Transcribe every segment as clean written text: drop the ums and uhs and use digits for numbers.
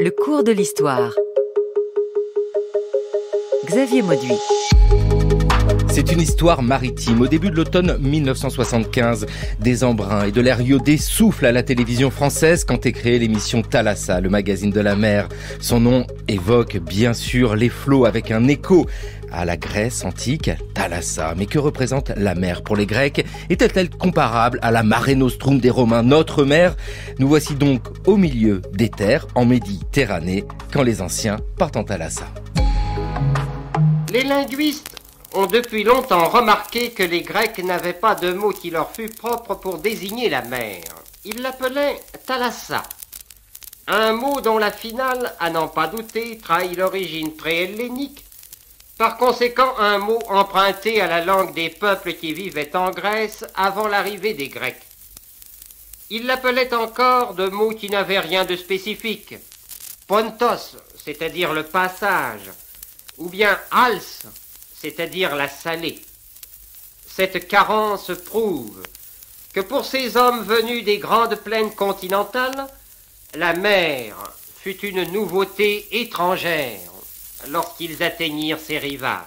Le cours de l'histoire. Xavier Mauduit. C'est une histoire maritime. Au début de l'automne 1975, des embruns et de l'air iodé soufflent à la télévision française quand est créée l'émission Thalassa, le magazine de la mer. Son nom évoque bien sûr les flots avec un écho à la Grèce antique, Thalassa. Mais que représente la mer pour les Grecs? Est-elle comparable à la Mare Nostrum des Romains, notre mer? Nous voici donc au milieu des terres, en Méditerranée, quand les anciens partent en Thalassa. Les linguistes ont depuis longtemps remarqué que les Grecs n'avaient pas de mot qui leur fût propre pour désigner la mer. Ils l'appelaient Thalassa, un mot dont la finale, à n'en pas douter, trahit l'origine pré-hellénique, par conséquent un mot emprunté à la langue des peuples qui vivaient en Grèce avant l'arrivée des Grecs. Ils l'appelaient encore de mots qui n'avaient rien de spécifique, pontos, c'est-à-dire le passage, ou bien als, c'est-à-dire la salée. Cette carence prouve que pour ces hommes venus des grandes plaines continentales, la mer fut une nouveauté étrangère lorsqu'ils atteignirent ses rivages.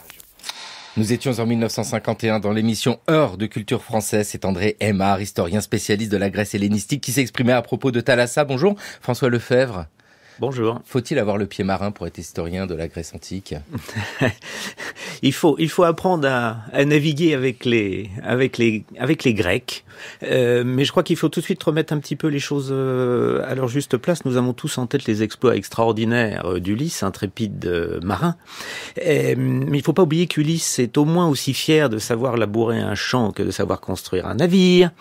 Nous étions en 1951 dans l'émission Heure de culture française. C'est André Aymard, historien spécialiste de la Grèce hellénistique, qui s'exprimait à propos de Thalassa. Bonjour, François Lefebvre. Bonjour. Faut-il avoir le pied marin pour être historien de la Grèce antique? Il faut apprendre à naviguer avec les Grecs. Mais je crois qu'il faut tout de suite remettre un petit peu les choses à leur juste place. Nous avons tous en tête les exploits extraordinaires d'Ulysse, intrépide marin. Mais il faut pas oublier qu'Ulysse est au moins aussi fier de savoir labourer un champ que de savoir construire un navire.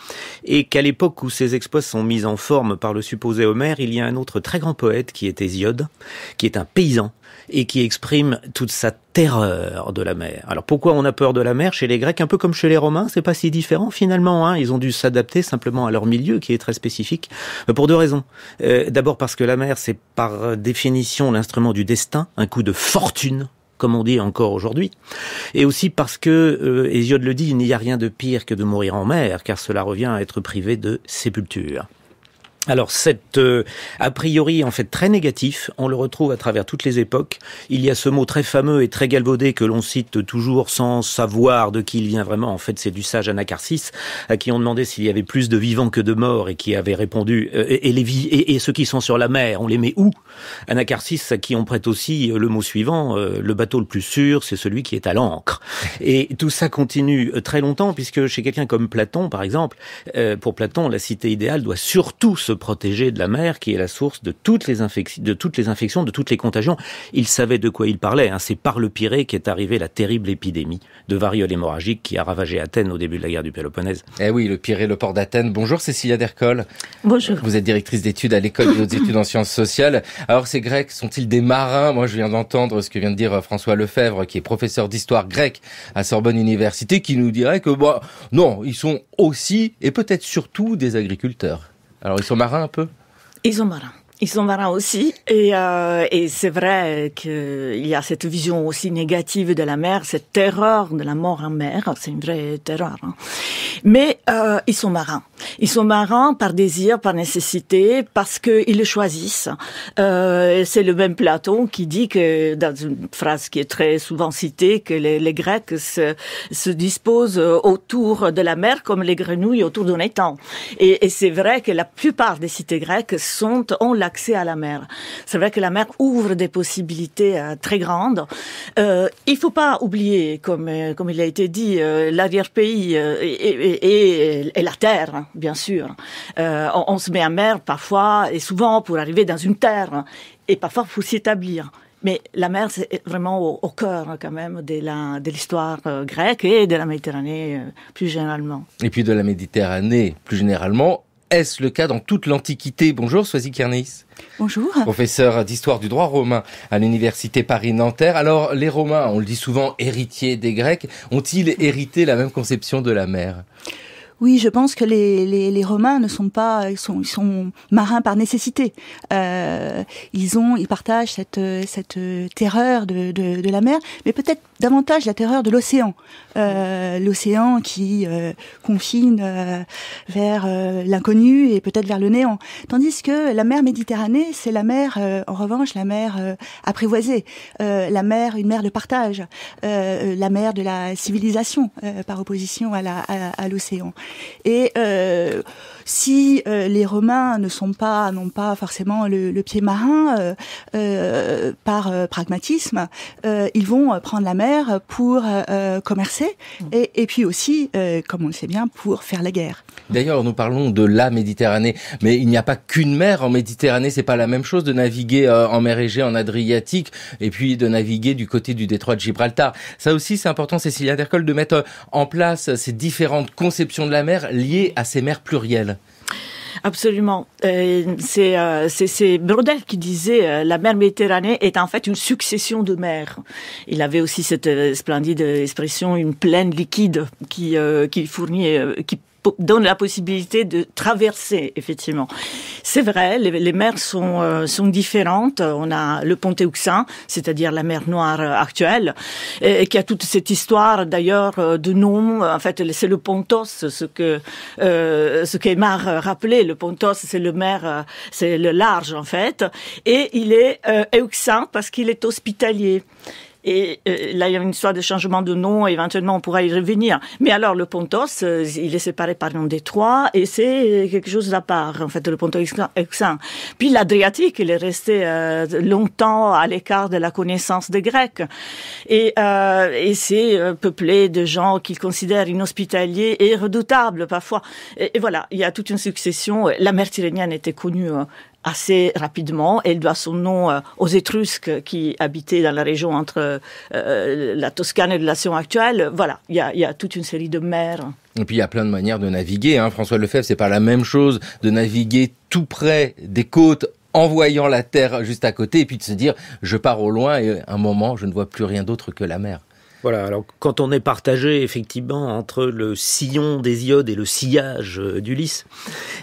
Et qu'à l'époque où ces exploits sont mis en forme par le supposé Homère, il y a un autre très grand poète qui est Hésiode, qui est un paysan et qui exprime toute sa terreur de la mer. Alors pourquoi on a peur de la mer chez les Grecs, un peu comme chez les Romains? C'est pas si différent finalement, hein. Ils ont dû s'adapter simplement à leur milieu qui est très spécifique, pour deux raisons. D'abord parce que la mer, c'est par définition l'instrument du destin, un coup de fortune, comme on dit encore aujourd'hui, et aussi parce que, Hésiode le dit, il n'y a rien de pire que de mourir en mer, car cela revient à être privé de sépulture. Alors cet a priori en fait très négatif, on le retrouve à travers toutes les époques. Il y a ce mot très fameux et très galvaudé que l'on cite toujours sans savoir de qui il vient vraiment. En fait, c'est du sage Anacharsis à qui on demandait s'il y avait plus de vivants que de morts et qui avait répondu et ceux qui sont sur la mer, on les met où? Anacharsis à qui on prête aussi le mot suivant, le bateau le plus sûr, c'est celui qui est à l'ancre. Et tout ça continue très longtemps puisque chez quelqu'un comme Platon par exemple, pour Platon, la cité idéale doit surtout se protéger de la mer qui est la source de toutes les infections, de toutes les contagions. Il savait de quoi il parlait, hein. C'est par le Pirée qu'est arrivée la terrible épidémie de variole hémorragique qui a ravagé Athènes au début de la guerre du Péloponnèse. Eh oui, le Pirée, le port d'Athènes. Bonjour Cécilia Dercol. Bonjour. Vous êtes directrice d'études à l'école des hautes études en sciences sociales. Alors ces Grecs sont-ils des marins? Moi je viens d'entendre ce que vient de dire François Lefebvre, qui est professeur d'histoire grecque à Sorbonne Université, qui nous dirait que non, ils sont aussi et peut-être surtout des agriculteurs. Alors, ils sont marins un peu? Ils sont marins. Ils sont marins aussi, et c'est vrai qu'il y a cette vision aussi négative de la mer, cette terreur de la mort en mer, c'est une vraie terreur. Hein. Mais ils sont marins. Ils sont marins par désir, par nécessité, parce qu'ils le choisissent. C'est le même Platon qui dit que, dans une phrase qui est très souvent citée, que les Grecs se disposent autour de la mer comme les grenouilles autour d'un étang. Et c'est vrai que la plupart des cités grecques ont l'accès à la mer. C'est vrai que la mer ouvre des possibilités très grandes. Il faut pas oublier, comme il a été dit, l'arrière-pays et la terre, hein, bien sûr. On se met en mer parfois et souvent pour arriver dans une terre et parfois pour s'y établir. Mais la mer, c'est vraiment au cœur quand même de l'histoire grecque et de la Méditerranée plus généralement. Et puis de la Méditerranée plus généralement. Est-ce le cas dans toute l'Antiquité? Bonjour, Soisy Kernis. Bonjour. Professeur d'histoire du droit romain à l'université Paris-Nanterre. Alors, les Romains, on le dit souvent, héritiers des Grecs, ont-ils hérité la même conception de la mer? Oui, je pense que les Romains ne sont pas, ils sont marins par nécessité. Ils partagent cette terreur de la mer, mais peut-être davantage la terreur de l'océan. L'océan qui confine vers l'inconnu et peut-être vers le néant. Tandis que la mer Méditerranée, c'est la mer, en revanche, la mer apprivoisée, une mer de partage, la mer de la civilisation, par opposition à l'océan. Et si les Romains n'ont pas forcément le pied marin, par pragmatisme, ils vont prendre la mer pour commercer et puis aussi, comme on le sait bien, pour faire la guerre. D'ailleurs, nous parlons de la Méditerranée, mais il n'y a pas qu'une mer en Méditerranée. C'est pas la même chose de naviguer en mer Égée, en Adriatique, et puis de naviguer du côté du détroit de Gibraltar. Ça aussi, c'est important, Cécilia Dercol, de mettre en place ces différentes conceptions de la mer liées à ces mers plurielles. Absolument. C'est Braudel qui disait la mer Méditerranée est en fait une succession de mers. Il avait aussi cette splendide expression, une plaine liquide qui fournit, qui donne la possibilité de traverser, effectivement. C'est vrai, les mers sont différentes. On a le pont Euxin, c'est-à-dire la mer Noire actuelle, et qui a toute cette histoire, d'ailleurs, de nom. En fait, c'est le Pontos, ce qu'Aymar rappelait. Le Pontos, c'est c'est le large, en fait. Et il est Euxin parce qu'il est hospitalier. Et là, il y a une histoire de changement de nom, éventuellement on pourra y revenir. Mais alors, le Pontos, il est séparé par un détroit, et c'est quelque chose d'à part, en fait, le Pontos Euxin. Puis l'Adriatique, il est resté longtemps à l'écart de la connaissance des Grecs. Et c'est peuplé de gens qu'ils considèrent inhospitaliers et redoutables, parfois. Et voilà, il y a toute une succession. La mer Tyrrhénienne était connue assez rapidement. Elle doit son nom aux Étrusques qui habitaient dans la région entre la Toscane et le Latium actuel. Voilà, il y a toute une série de mers. Et puis il y a plein de manières de naviguer. François Lefebvre, c'est pas la même chose de naviguer tout près des côtes en voyant la terre juste à côté et puis de se dire je pars au loin et à un moment je ne vois plus rien d'autre que la mer. Voilà, alors quand on est partagé effectivement entre le sillon d'Hésiode et le sillage d'Ulysse,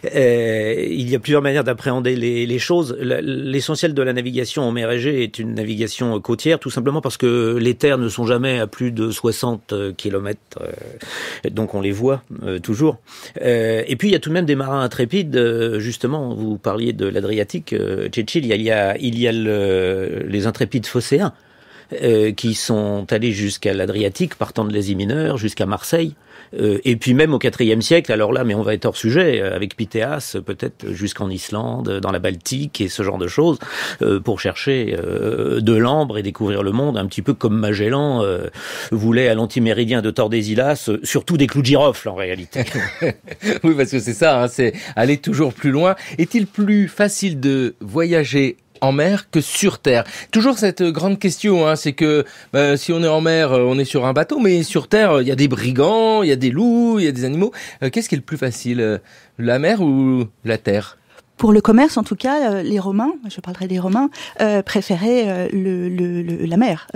il y a plusieurs manières d'appréhender les choses. L'essentiel de la navigation en mer Égée est une navigation côtière, tout simplement parce que les terres ne sont jamais à plus de 60 kilomètres, donc on les voit toujours. Et puis il y a tout de même des marins intrépides, justement, vous parliez de l'Adriatique, Tchétchil, il y a les intrépides phocéens, qui sont allés jusqu'à l'Adriatique, partant de l'Asie mineure, jusqu'à Marseille, et puis même au IVe siècle, alors là, mais on va être hors sujet, avec Pythéas, peut-être jusqu'en Islande, dans la Baltique, et ce genre de choses, pour chercher de l'ambre et découvrir le monde, un petit peu comme Magellan voulait à l'antiméridien de Tordesillas, surtout des clous de girofle, en réalité. Oui, parce que c'est ça, c'est aller toujours plus loin. Est-il plus facile de voyager en mer que sur terre? Toujours cette grande question, c'est que si on est en mer, on est sur un bateau, mais sur terre, il y a des brigands, il y a des loups, il y a des animaux. Qu'est-ce qui est le plus facile, la mer ou la terre? Pour le commerce, en tout cas, les Romains, je parlerai des Romains, préféraient la mer,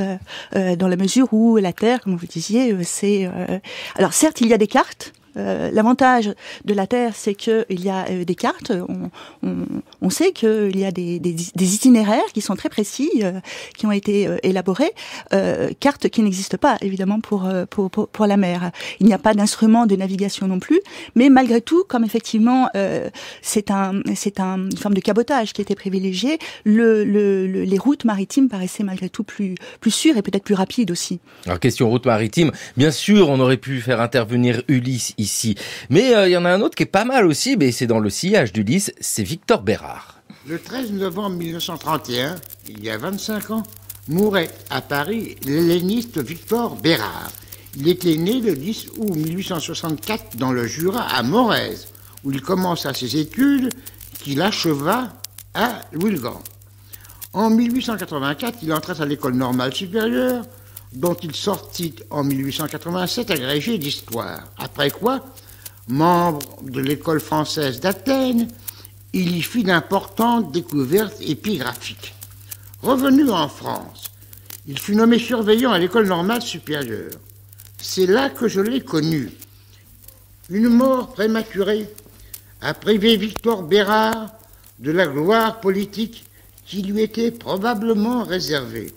dans la mesure où la terre, comme vous disiez, c'est... Alors certes, il y a des cartes. L'avantage de la Terre, c'est qu'il y a des cartes. On sait qu'il y a des itinéraires qui sont très précis, qui ont été élaborés, cartes qui n'existent pas évidemment pour la mer. Il n'y a pas d'instrument de navigation non plus, mais malgré tout, comme effectivement c'est une forme de cabotage qui était privilégiée, les routes maritimes paraissaient malgré tout plus sûres et peut-être plus rapides aussi. Alors question route maritime, bien sûr, on aurait pu faire intervenir Ulysse ici. Mais il y en a un autre qui est pas mal aussi, mais c'est dans le sillage d'Ulysse, c'est Victor Bérard. Le 13 novembre 1931, il y a 25 ans, mourait à Paris l'helléniste Victor Bérard. Il était né le 10 août 1864 dans le Jura, à Morez, où il commença ses études qu'il acheva à Louis-le-Grand. En 1884, il entra à l'école normale supérieure, dont il sortit en 1887 agrégé d'histoire. Après quoi, membre de l'école française d'Athènes, il y fit d'importantes découvertes épigraphiques. Revenu en France, il fut nommé surveillant à l'école normale supérieure. C'est là que je l'ai connu. Une mort prématurée a privé Victor Bérard de la gloire politique qui lui était probablement réservée.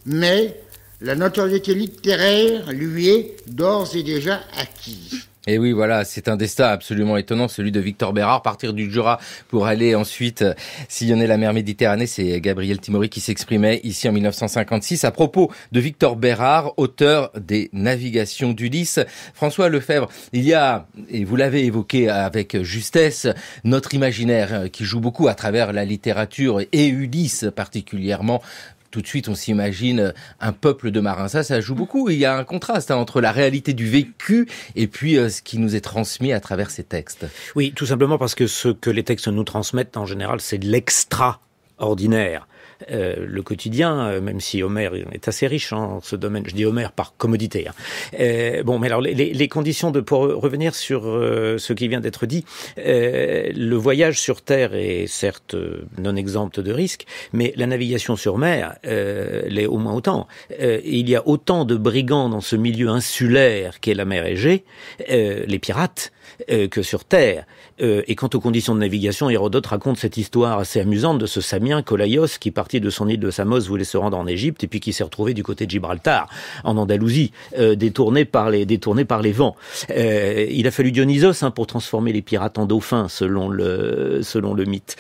Mais la notoriété littéraire lui est d'ores et déjà acquise. Et oui, voilà, c'est un destin absolument étonnant, celui de Victor Bérard, partir du Jura pour aller ensuite sillonner la mer Méditerranée. C'est Gabriel Timori qui s'exprimait ici en 1956 à propos de Victor Bérard, auteur des Navigations d'Ulysse. François Lefebvre, il y a, et vous l'avez évoqué avec justesse, notre imaginaire qui joue beaucoup à travers la littérature et Ulysse particulièrement. Tout de suite, on s'imagine un peuple de marins. Ça joue beaucoup. Il y a un contraste entre la réalité du vécu et puis ce qui nous est transmis à travers ces textes. Oui, tout simplement parce que ce que les textes nous transmettent, en général, c'est de l'extraordinaire. Le quotidien, même si Homère est assez riche en ce domaine, je dis Homère par commodité. Bon, mais alors les conditions pour revenir sur ce qui vient d'être dit, le voyage sur terre est certes non exempt de risques, mais la navigation sur mer l'est au moins autant. Il y a autant de brigands dans ce milieu insulaire qu'est la mer Égée, les pirates, que sur terre. Et quant aux conditions de navigation, Hérodote raconte cette histoire assez amusante de ce Samien Kolaios qui partit de son île de Samos, voulait se rendre en Égypte et puis qui s'est retrouvé du côté de Gibraltar, en Andalousie, détourné par les vents. Il a fallu Dionysos pour transformer les pirates en dauphins, selon le mythe.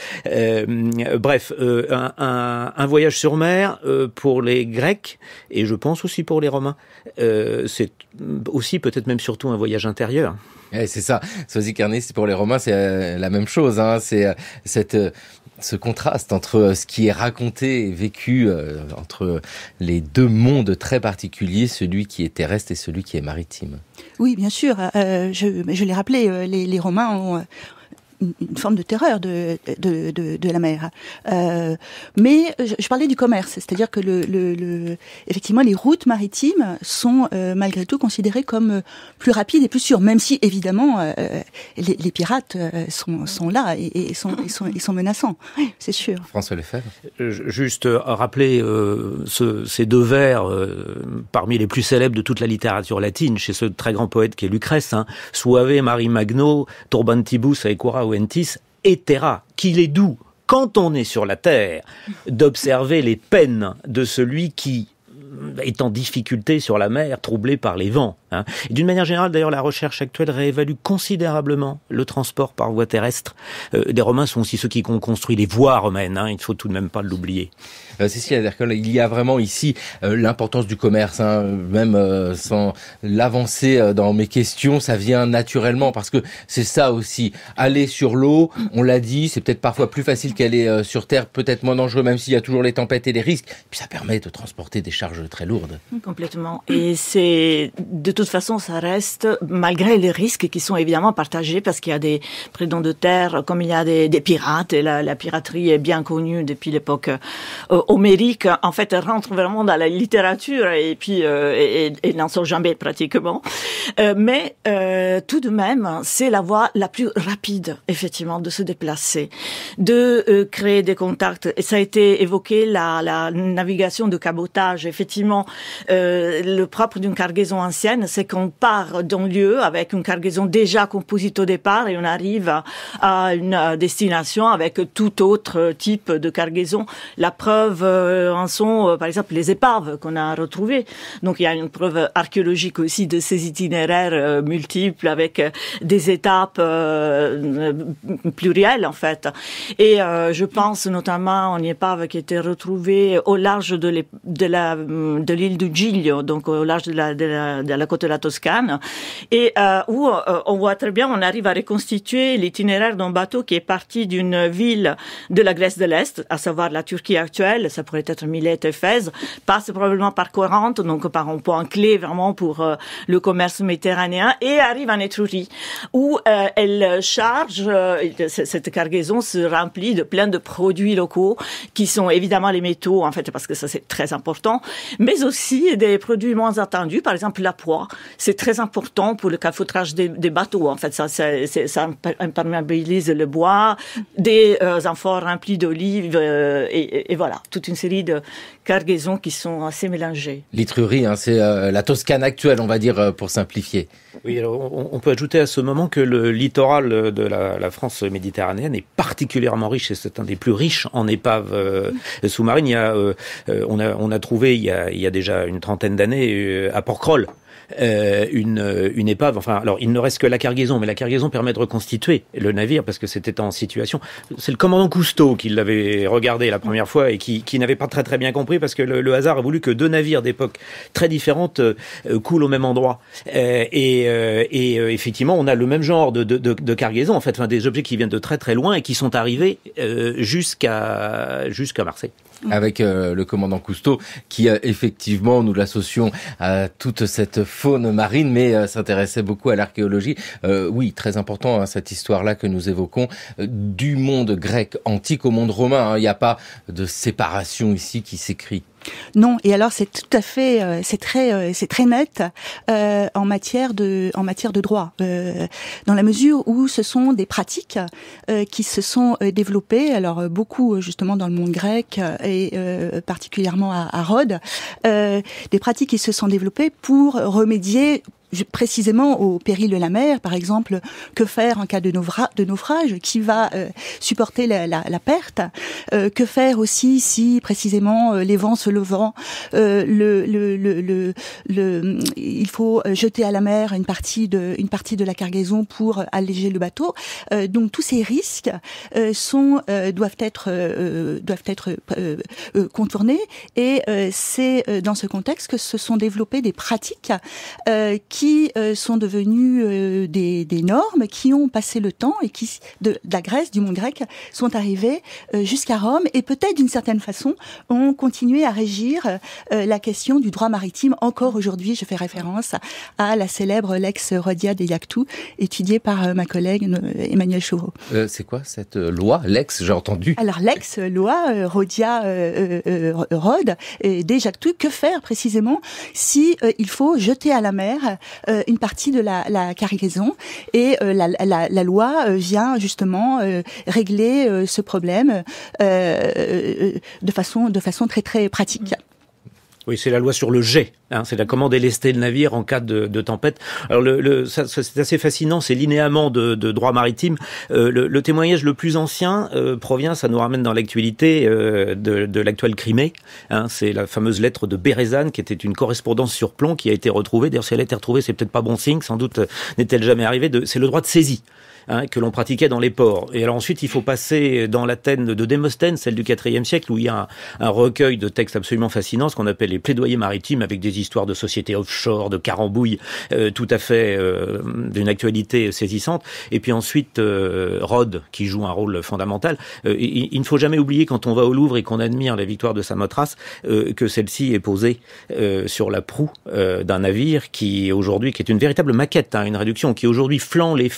Bref, un voyage sur mer pour les Grecs et je pense aussi pour les Romains, c'est aussi peut-être même surtout un voyage intérieur. C'est ça. Sosie Carnet, c'est pour les Romains, c'est la même chose. C'est ce contraste entre ce qui est raconté et vécu entre les deux mondes très particuliers, celui qui est terrestre et celui qui est maritime. Oui, bien sûr. Je l'ai rappelé, les Romains ont une forme de terreur de la mer. Mais je parlais du commerce, c'est-à-dire que effectivement les routes maritimes sont malgré tout considérées comme plus rapides et plus sûres, même si évidemment les pirates sont là et sont menaçants, c'est sûr. François Lefebvre. Juste rappeler ces deux vers parmi les plus célèbres de toute la littérature latine, chez ce très grand poète qui est Lucrèce, Suave mari magno, turbantibus aequora ventis, et terra, qu'il est doux, quand on est sur la terre, d'observer les peines de celui qui est en difficulté sur la mer, troublé par les vents. Et d'une manière générale, d'ailleurs, la recherche actuelle réévalue considérablement le transport par voie terrestre. Les Romains sont aussi ceux qui ont construit les voies romaines, il ne faut tout de même pas l'oublier. Cécile Adercol, il y a vraiment ici l'importance du commerce, même sans l'avancer dans mes questions, ça vient naturellement, parce que c'est ça aussi. Aller sur l'eau, on l'a dit, c'est peut-être parfois plus facile qu'aller sur terre, peut-être moins dangereux, même s'il y a toujours les tempêtes et les risques. Puis ça permet de transporter des charges très lourdes. Complètement. Et de toute façon, ça reste, malgré les risques qui sont évidemment partagés, parce qu'il y a des prédants de terre, comme il y a des pirates, et la piraterie est bien connue depuis l'époque homérique. En fait, elle rentre vraiment dans la littérature et puis et n'en sort jamais pratiquement. Mais tout de même, c'est la voie la plus rapide, effectivement, de se déplacer, de créer des contacts. Et ça a été évoqué, la navigation de cabotage. Effectivement, le propre d'une cargaison ancienne, c'est qu'on part d'un lieu avec une cargaison déjà composite au départ et on arrive à une destination avec tout autre type de cargaison. La preuve en sont, par exemple, les épaves qu'on a retrouvées. Donc, il y a une preuve archéologique aussi de ces itinéraires multiples avec des étapes plurielles, en fait. Et je pense notamment à une épave qui a été retrouvée au large de l'île du Giglio, donc au large de la côte de la Toscane, et où on voit très bien, on arrive à reconstituer l'itinéraire d'un bateau qui est parti d'une ville de la Grèce de l'Est, à savoir la Turquie actuelle, ça pourrait être Milète, Éphèse, passe probablement par Corinthe, donc par un point clé vraiment pour le commerce méditerranéen, et arrive en Étrurie, où elle charge, cette cargaison se remplit de plein de produits locaux, qui sont évidemment les métaux, en fait, parce que ça c'est très important, mais aussi des produits moins attendus, par exemple la poix. C'est très important pour le calfeutrage des bateaux. En fait, ça imperméabilise le bois, des amphores remplies d'olives et voilà, toute une série de cargaisons qui sont assez mélangées. L'Étrurie, c'est la Toscane actuelle, on va dire, pour simplifier. Oui, alors on peut ajouter à ce moment que le littoral de la France méditerranéenne est particulièrement riche, et c'est un des plus riches en épaves sous-marines. On a trouvé il y a déjà une trentaine d'années à Porquerolles une épave. Enfin, alors il ne reste que la cargaison, mais la cargaison permet de reconstituer le navire parce que c'était en situation. C'est le commandant Cousteau qui l'avait regardé la première fois et qui n'avait pas très bien compris parce que le hasard a voulu que deux navires d'époques très différentes coulent au même endroit. Effectivement, on a le même genre de cargaison, en fait, enfin, des objets qui viennent de très loin et qui sont arrivés jusqu'à Marseille. Avec le commandant Cousteau, qui effectivement, nous l'associons à toute cette faune marine, mais s'intéressait beaucoup à l'archéologie. Oui, très important, cette histoire-là que nous évoquons, du monde grec antique au monde romain. Il n'y a pas de séparation ici qui s'écrit. Non, et alors c'est tout à fait, c'est très net en matière de droit, dans la mesure où ce sont des pratiques qui se sont développées, alors beaucoup justement dans le monde grec et particulièrement à Rhodes, des pratiques qui se sont développées pour remédier précisément au péril de la mer, par exemple, que faire en cas de naufrage, qui va supporter la perte, que faire aussi si précisément les vents se levant, il faut jeter à la mer une partie de la cargaison pour alléger le bateau. Donc tous ces risques doivent être contournés, et c'est dans ce contexte que se sont développées des pratiques qui sont devenues des normes, qui ont passé le temps et qui, de la Grèce, du monde grec, sont arrivées jusqu'à Rome, et peut-être d'une certaine façon ont continué à régir la question du droit maritime. Encore aujourd'hui, je fais référence à la célèbre Lex Rhodia de Iactou, étudiée par ma collègue Emmanuelle Chauveau. C'est quoi cette loi, Lex, j'ai entendu? Alors, Lex, loi Rhodia Rhodes de Iactou, que faire précisément si il faut jeter à la mer une partie de la cargaison, et la loi vient justement régler ce problème de façon très pratique. Oui, c'est la loi sur le jet. C'est la comment délester le navire en cas de tempête. Alors ça, c'est assez fascinant, c'est linéament de droit maritime. Le témoignage le plus ancien provient, ça nous ramène dans l'actualité de l'actuelle Crimée. C'est la fameuse lettre de Bérezane, qui était une correspondance sur plomb, qui a été retrouvée. D'ailleurs, si elle a été retrouvée, c'est peut-être pas bon signe, sans doute n'est-elle jamais arrivée. C'est le droit de saisie que l'on pratiquait dans les ports. Et alors ensuite, il faut passer dans l'Athènes de Démosthène, celle du IVe siècle, où il y a un recueil de textes absolument fascinants, ce qu'on appelle les plaidoyers maritimes, avec des histoires de sociétés offshore, de carambouilles, tout à fait d'une actualité saisissante. Et puis ensuite, Rhodes, qui joue un rôle fondamental. Il ne faut jamais oublier, quand on va au Louvre et qu'on admire la victoire de Samothrace, que celle-ci est posée sur la proue d'un navire qui est une véritable maquette, une réduction, qui aujourd'hui fend les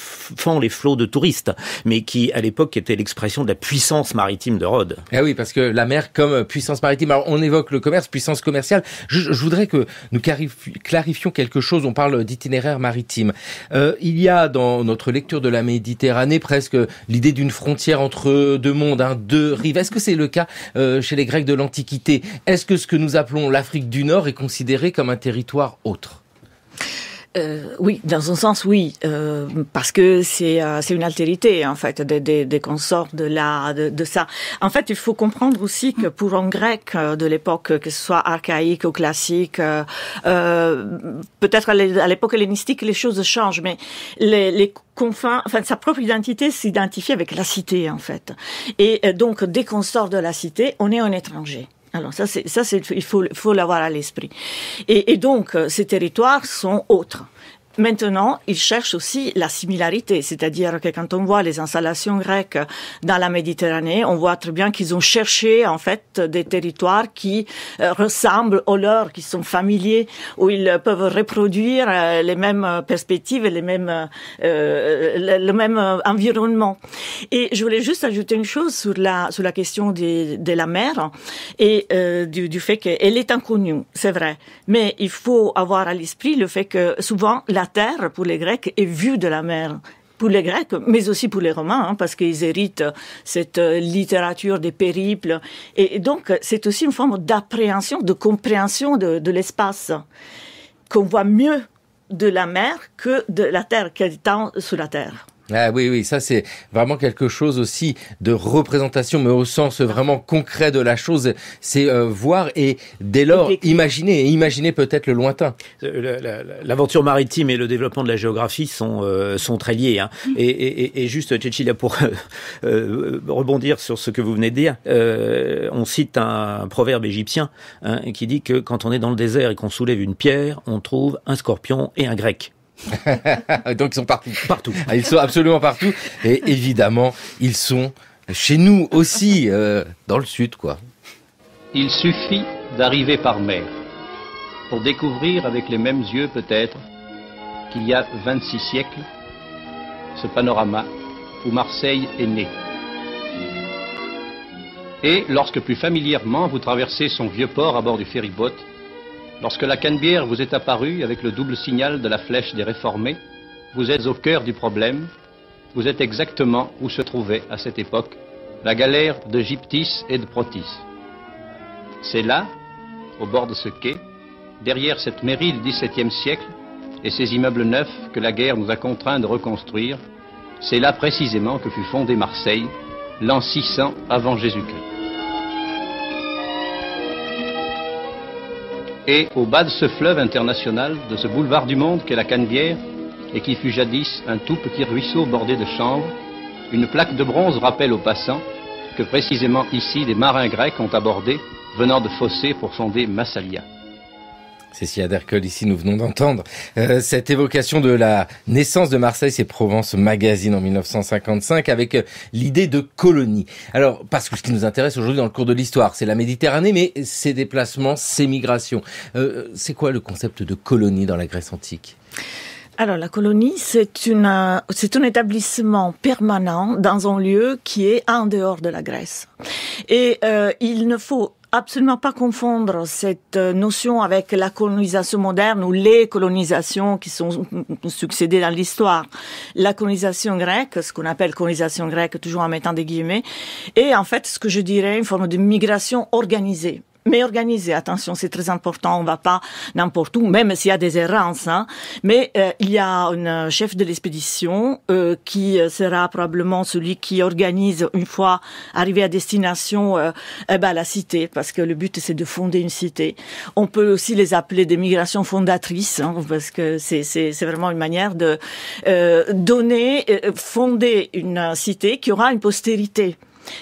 flots de touristes, mais qui, à l'époque, était l'expression de la puissance maritime de Rhodes. Ah oui, parce que la mer comme puissance maritime. Alors, on évoque le commerce, puissance commerciale. Je voudrais que nous clarifions quelque chose. On parle d'itinéraire maritime. Il y a dans notre lecture de la Méditerranée presque l'idée d'une frontière entre deux mondes, deux rives. Est-ce que c'est le cas chez les Grecs de l'Antiquité? Est-ce que ce que nous appelons l'Afrique du Nord est considéré comme un territoire autre? Oui, dans un sens, oui, parce que c'est une altérité, en fait, des consorts de ça. En fait, il faut comprendre aussi que pour un grec de l'époque, que ce soit archaïque ou classique, peut-être à l'époque hellénistique, les choses changent, mais les confins, enfin, sa propre identité s'identifie avec la cité, en fait. Et donc, dès qu'on sort de la cité, on est un étranger. Alors il faut l'avoir à l'esprit. Et donc ces territoires sont autres. Maintenant, ils cherchent aussi la similarité, c'est-à-dire que quand on voit les installations grecques dans la Méditerranée, on voit très bien qu'ils ont cherché en fait des territoires qui ressemblent aux leurs, qui sont familiers, où ils peuvent reproduire les mêmes perspectives et le même environnement. Et je voulais juste ajouter une chose sur la question de la mer et du fait qu'elle est inconnue, c'est vrai. Mais il faut avoir à l'esprit le fait que souvent la terre pour les Grecs est vue de la mer. Pour les Grecs, mais aussi pour les Romains, parce qu'ils héritent cette littérature des périples. Et donc, c'est aussi une forme d'appréhension, de compréhension de l'espace, qu'on voit mieux de la mer que de la terre, qu'elle tend sur la terre. Ah oui, ça c'est vraiment quelque chose aussi de représentation, mais au sens vraiment concret de la chose. C'est voir et dès lors imaginer peut-être le lointain. L'aventure maritime et le développement de la géographie sont très liés. Hein. Et juste, Cecilia, pour rebondir sur ce que vous venez de dire, on cite un proverbe égyptien qui dit que quand on est dans le désert et qu'on soulève une pierre, on trouve un scorpion et un grec. Donc ils sont partout. Ils sont absolument partout. Et évidemment, ils sont chez nous aussi, dans le sud, quoi. Il suffit d'arriver par mer pour découvrir avec les mêmes yeux, peut-être, qu'il y a 26 siècles, ce panorama où Marseille est née. Et lorsque plus familièrement vous traversez son vieux port à bord du ferry-boat, lorsque la Canebière vous est apparue avec le double signal de la flèche des réformés, vous êtes au cœur du problème, vous êtes exactement où se trouvait à cette époque la galère de Gyptis et de Protis. C'est là, au bord de ce quai, derrière cette mairie du XVIIe siècle et ces immeubles neufs que la guerre nous a contraints de reconstruire, c'est là précisément que fut fondée Marseille, l'an 600 avant Jésus-Christ. Et au bas de ce fleuve international, de ce boulevard du monde qu'est la Canebière, et qui fut jadis un tout petit ruisseau bordé de chanvre, une plaque de bronze rappelle aux passants que précisément ici des marins grecs ont abordé, venant de Phocée pour fonder Massalia. Cécilia Dercol, ici nous venons d'entendre cette évocation de la naissance de Marseille, c'est Provence Magazine en 1955 avec l'idée de colonie. Alors, parce que ce qui nous intéresse aujourd'hui dans le cours de l'histoire, c'est la Méditerranée, mais ses déplacements, ses migrations. C'est quoi le concept de colonie dans la Grèce antique ? Alors, la colonie, c'est un établissement permanent dans un lieu qui est en dehors de la Grèce. Et il ne faut absolument pas confondre cette notion avec la colonisation moderne ou les colonisations qui sont succédées dans l'histoire. La colonisation grecque, ce qu'on appelle colonisation grecque, toujours en mettant des guillemets, est en fait ce que je dirais une forme de migration organisée. Mais organisé, attention, c'est très important, on va pas n'importe où, même s'il y a des errances, hein. Mais il y a un chef de l'expédition qui sera probablement celui qui organise, une fois arrivé à destination, la cité, parce que le but c'est de fonder une cité. On peut aussi les appeler des migrations fondatrices, hein, parce que c'est vraiment une manière de fonder une cité qui aura une postérité.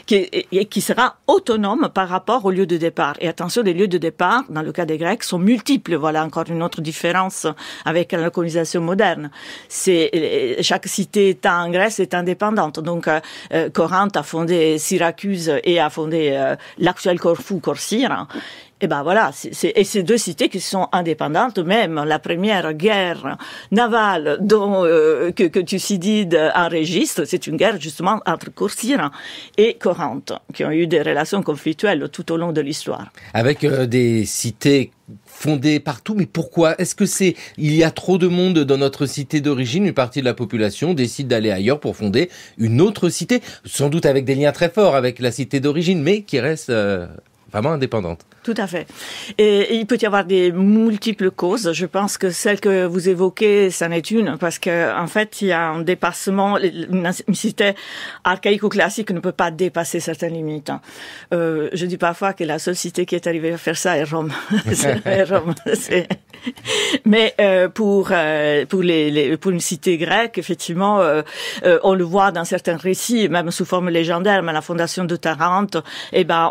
Qui sera autonome par rapport au lieu de départ. Et attention, les lieux de départ, dans le cas des Grecs, sont multiples. Voilà encore une autre différence avec la colonisation moderne. Chaque cité étant en Grèce est indépendante. Donc, Corinthe a fondé Syracuse et a fondé l'actuel Corfou, Corcyre. Et ben voilà, et ces deux cités qui sont indépendantes, même la première guerre navale que Thucydide enregistre, c'est une guerre justement entre Corcyre et Corinthe, qui ont eu des relations conflictuelles tout au long de l'histoire. Avec des cités fondées partout, mais pourquoi ? Est-ce que il y a trop de monde dans notre cité d'origine, une partie de la population décide d'aller ailleurs pour fonder une autre cité, sans doute avec des liens très forts avec la cité d'origine, mais qui reste vraiment indépendante. Tout à fait. Et il peut y avoir des multiples causes. Je pense que celle que vous évoquez, c'en est une, parce que en fait, il y a un dépassement. Une cité archaïque ou classique ne peut pas dépasser certaines limites. Je dis parfois que la seule cité qui est arrivée à faire ça est Rome. Mais pour une cité grecque, effectivement, on le voit dans certains récits, même sous forme légendaire. Mais la fondation de Tarente,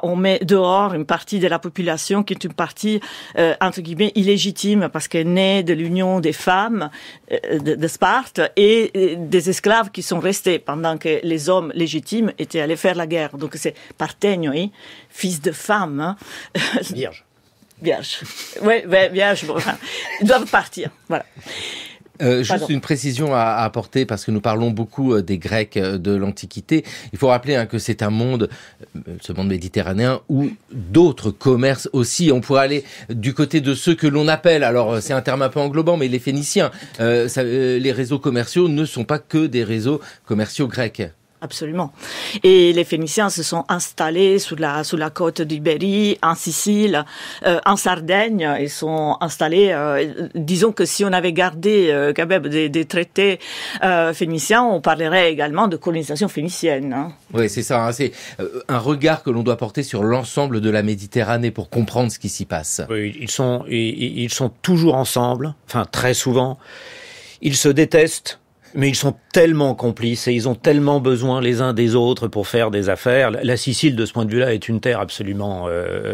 on met dehors une partie de la population population qui est une partie, entre guillemets, illégitime, parce qu'elle naît de l'union des femmes de Sparte et des esclaves qui sont restés pendant que les hommes légitimes étaient allés faire la guerre. Donc c'est Parthénioi, fils de femme. Hein. Vierge. Vierge. Oui, vierge. Bon, enfin, ils doivent partir. Voilà. Juste une précision à apporter, parce que nous parlons beaucoup des Grecs de l'Antiquité. Il faut rappeler que c'est un monde, ce monde méditerranéen, où d'autres commerces aussi. On pourrait aller du côté de ceux que l'on appelle, alors c'est un terme un peu englobant, mais les Phéniciens. Les réseaux commerciaux ne sont pas que des réseaux commerciaux grecs. Absolument. Et les Phéniciens se sont installés sur la côte d'Ibérie, en Sicile, en Sardaigne. Ils sont installés, disons que si on avait gardé quand même des traités phéniciens, on parlerait également de colonisation phénicienne. Hein. Oui, c'est ça. Hein, c'est un regard que l'on doit porter sur l'ensemble de la Méditerranée pour comprendre ce qui s'y passe. Oui, ils sont toujours ensemble, enfin très souvent. Ils se détestent. Mais ils sont tellement complices et ils ont tellement besoin les uns des autres pour faire des affaires. La Sicile, de ce point de vue-là, est une terre absolument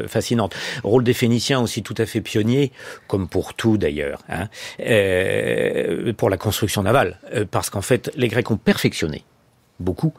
fascinante. Rôle des Phéniciens aussi tout à fait pionnier, comme pour tout d'ailleurs, hein, pour la construction navale. Parce qu'en fait, les Grecs ont perfectionné beaucoup,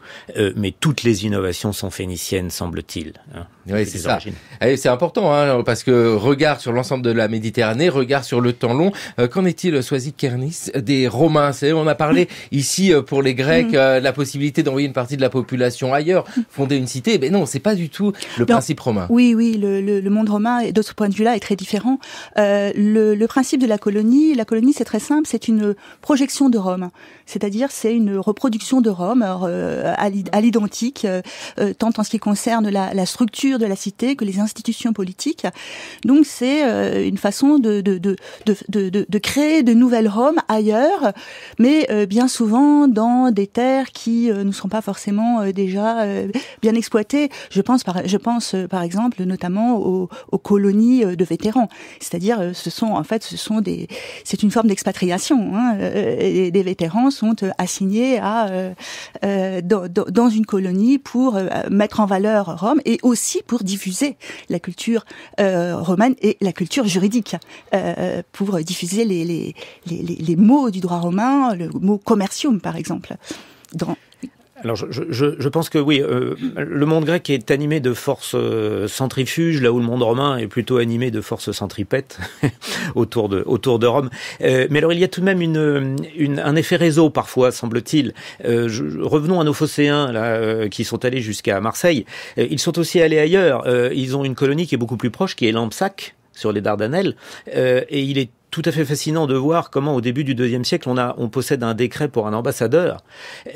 mais toutes les innovations sont phéniciennes, semble-t-il. Hein, oui, c'est ça. Et c'est important, hein, parce que regard sur l'ensemble de la Méditerranée, regard sur le temps long. Qu'en est-il, Soisy Kernis, des Romains? On a parlé ici pour les Grecs la possibilité d'envoyer une partie de la population ailleurs, fonder une cité. Mais non, c'est pas du tout le principe romain. Oui, le monde romain, de ce point de vue-là, est très différent. Le principe de la colonie, c'est très simple, c'est une projection de Rome. C'est-à-dire, c'est une reproduction de Rome à l'identique, tant en ce qui concerne la structure de la cité que les institutions politiques. Donc, c'est une façon de créer de nouvelles Roms ailleurs, mais bien souvent dans des terres qui ne sont pas forcément déjà bien exploitées. Je pense par exemple notamment aux colonies de vétérans. C'est-à-dire, c'est une forme d'expatriation. Hein, et des vétérans sont assignés dans une colonie pour mettre en valeur Rome et aussi pour diffuser la culture romaine et la culture juridique, pour diffuser les mots du droit romain, le mot commercium par exemple. Alors je pense que oui, le monde grec est animé de forces centrifuges, là où le monde romain est plutôt animé de forces centripètes autour de Rome. Mais alors il y a tout de même un effet réseau parfois, semble-t-il. Revenons à nos phocéens là, qui sont allés jusqu'à Marseille. Ils sont aussi allés ailleurs. Ils ont une colonie qui est beaucoup plus proche, qui est Lampsaque, sur les Dardanelles, et il est tout à fait fascinant de voir comment, au début du IIe siècle, on possède un décret pour un ambassadeur.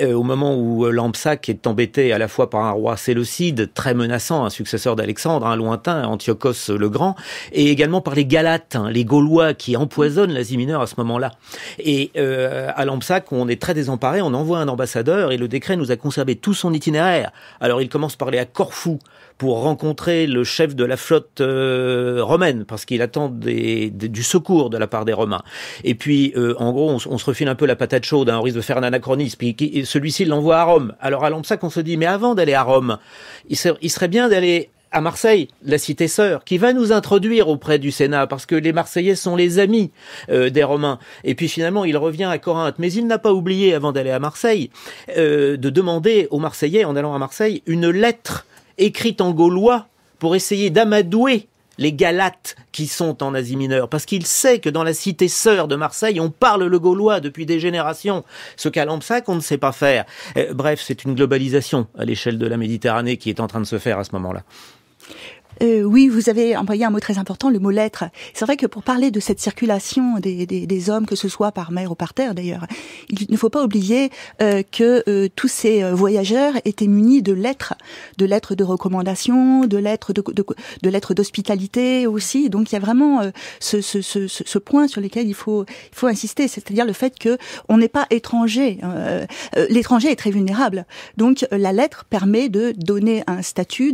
Au moment où Lampsaque est embêté à la fois par un roi séleucide, très menaçant, un successeur d'Alexandre, un lointain, Antiochos le Grand, et également par les Galates, les Gaulois, qui empoisonnent l'Asie mineure à ce moment-là. Et à Lampsaque, on est très désemparé, on envoie un ambassadeur, et le décret nous a conservé tout son itinéraire. Alors il commence par aller à Corfou, pour rencontrer le chef de la flotte romaine, parce qu'il attend du secours de la part des Romains. Et puis, en gros, on se refile un peu la patate chaude, on risque de faire un anachronisme, puis celui-ci l'envoie à Rome. Alors à Lampsaque, on se dit, mais avant d'aller à Rome, il serait bien d'aller à Marseille, la cité sœur, qui va nous introduire auprès du Sénat, parce que les Marseillais sont les amis des Romains. Et puis finalement, il revient à Corinthe. Mais il n'a pas oublié, avant d'aller à Marseille, de demander aux Marseillais, en allant à Marseille, une lettre écrite en gaulois pour essayer d'amadouer les Galates qui sont en Asie mineure, parce qu'il sait que dans la cité sœur de Marseille, on parle le gaulois depuis des générations, ce qu'à Lampsaque, on ne sait pas faire. Bref, c'est une globalisation à l'échelle de la Méditerranée qui est en train de se faire à ce moment-là. Oui, vous avez employé un mot très important, le mot lettre. C'est vrai que pour parler de cette circulation des hommes, que ce soit par mer ou par terre d'ailleurs, il ne faut pas oublier que tous ces voyageurs étaient munis de lettres de recommandation, de lettres d'hospitalité aussi. Donc il y a vraiment ce point sur lequel il faut insister, c'est-à-dire le fait que on n'est pas étranger. L'étranger est très vulnérable. Donc la lettre permet de donner un statut,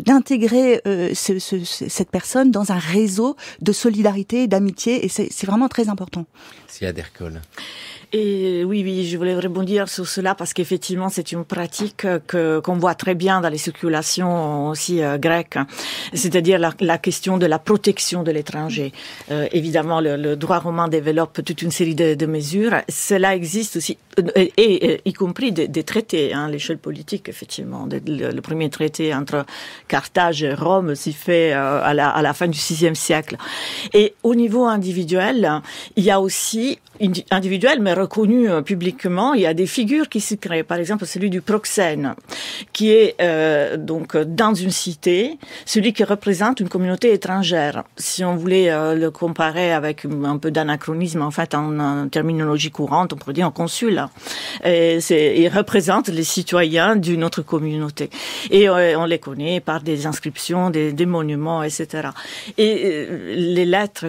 d'intégrer cette personne dans un réseau de solidarité, d'amitié, et c'est vraiment très important. C'est Adercole. Et oui, je voulais rebondir sur cela parce qu'effectivement, c'est une pratique qu'on voit très bien dans les circulations aussi grecques, c'est-à-dire la question de la protection de l'étranger. Évidemment, le droit romain développe toute une série de mesures. Cela existe aussi, et y compris des traités, à l'échelle politique, effectivement. Le premier traité entre Carthage et Rome s'y fait à la fin du VIe siècle. Et au niveau individuel, il y a aussi individuel, mais reconnu publiquement, il y a des figures qui se créent. Par exemple, celui du proxène, qui est donc dans une cité, celui qui représente une communauté étrangère. Si on voulait le comparer avec un peu d'anachronisme, en fait, en terminologie courante, on pourrait dire un consul. Il représente les citoyens d'une autre communauté. Et on les connaît par des inscriptions, des monuments, etc. Et les lettres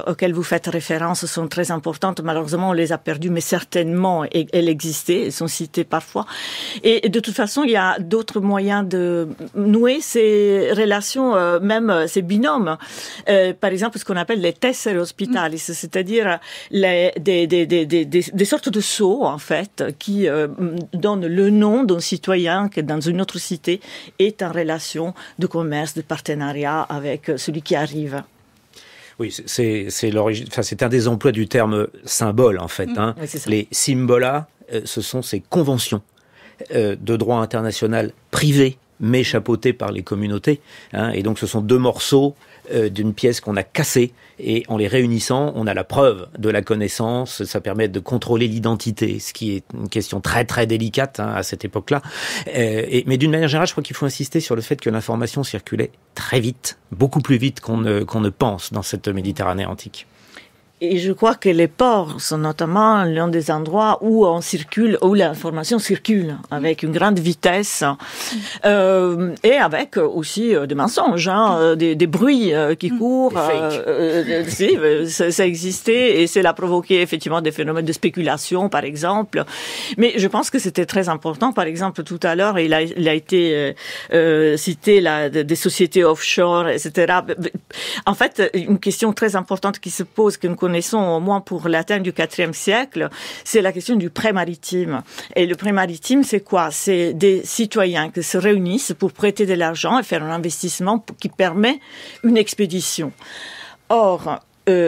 auxquelles vous faites référence sont très importantes. Malheureusement, on les a perdues, mais certainement, elles existaient, elles sont citées parfois. Et de toute façon, il y a d'autres moyens de nouer ces relations, même ces binômes. Par exemple, ce qu'on appelle les tessere hospitalis, c'est-à-dire des sortes de sceaux, en fait, qui donnent le nom d'un citoyen qui, dans une autre cité, est en relation de commerce, de partenariat avec celui qui arrive. Oui, c'est l'origine. Enfin, c'est un des emplois du terme symbole, en fait. Hein. Oui, les symbola, ce sont ces conventions de droit international privées, mais chapeautées par les communautés. Hein, et donc, ce sont deux morceaux d'une pièce qu'on a cassée, et en les réunissant, on a la preuve de la connaissance. Ça permet de contrôler l'identité, ce qui est une question très très délicate à cette époque-là. Mais d'une manière générale, je crois qu'il faut insister sur le fait que l'information circulait très vite, beaucoup plus vite qu'on ne pense dans cette Méditerranée antique. Et je crois que les ports sont notamment l'un des endroits où où l'information circule avec une grande vitesse, et avec aussi des mensonges, des bruits qui courent. Ça existait, et cela a provoqué effectivement des phénomènes de spéculation, par exemple. Mais je pense que c'était très important. Par exemple, tout à l'heure, il a été cité des sociétés offshore, etc. En fait, une question très importante qui se pose, que nous connaissons au moins pour l'Athènes du IVe siècle, c'est la question du prêt maritime. Et le prêt maritime, c'est quoi? C'est des citoyens qui se réunissent pour prêter de l'argent et faire un investissement qui permet une expédition. Or,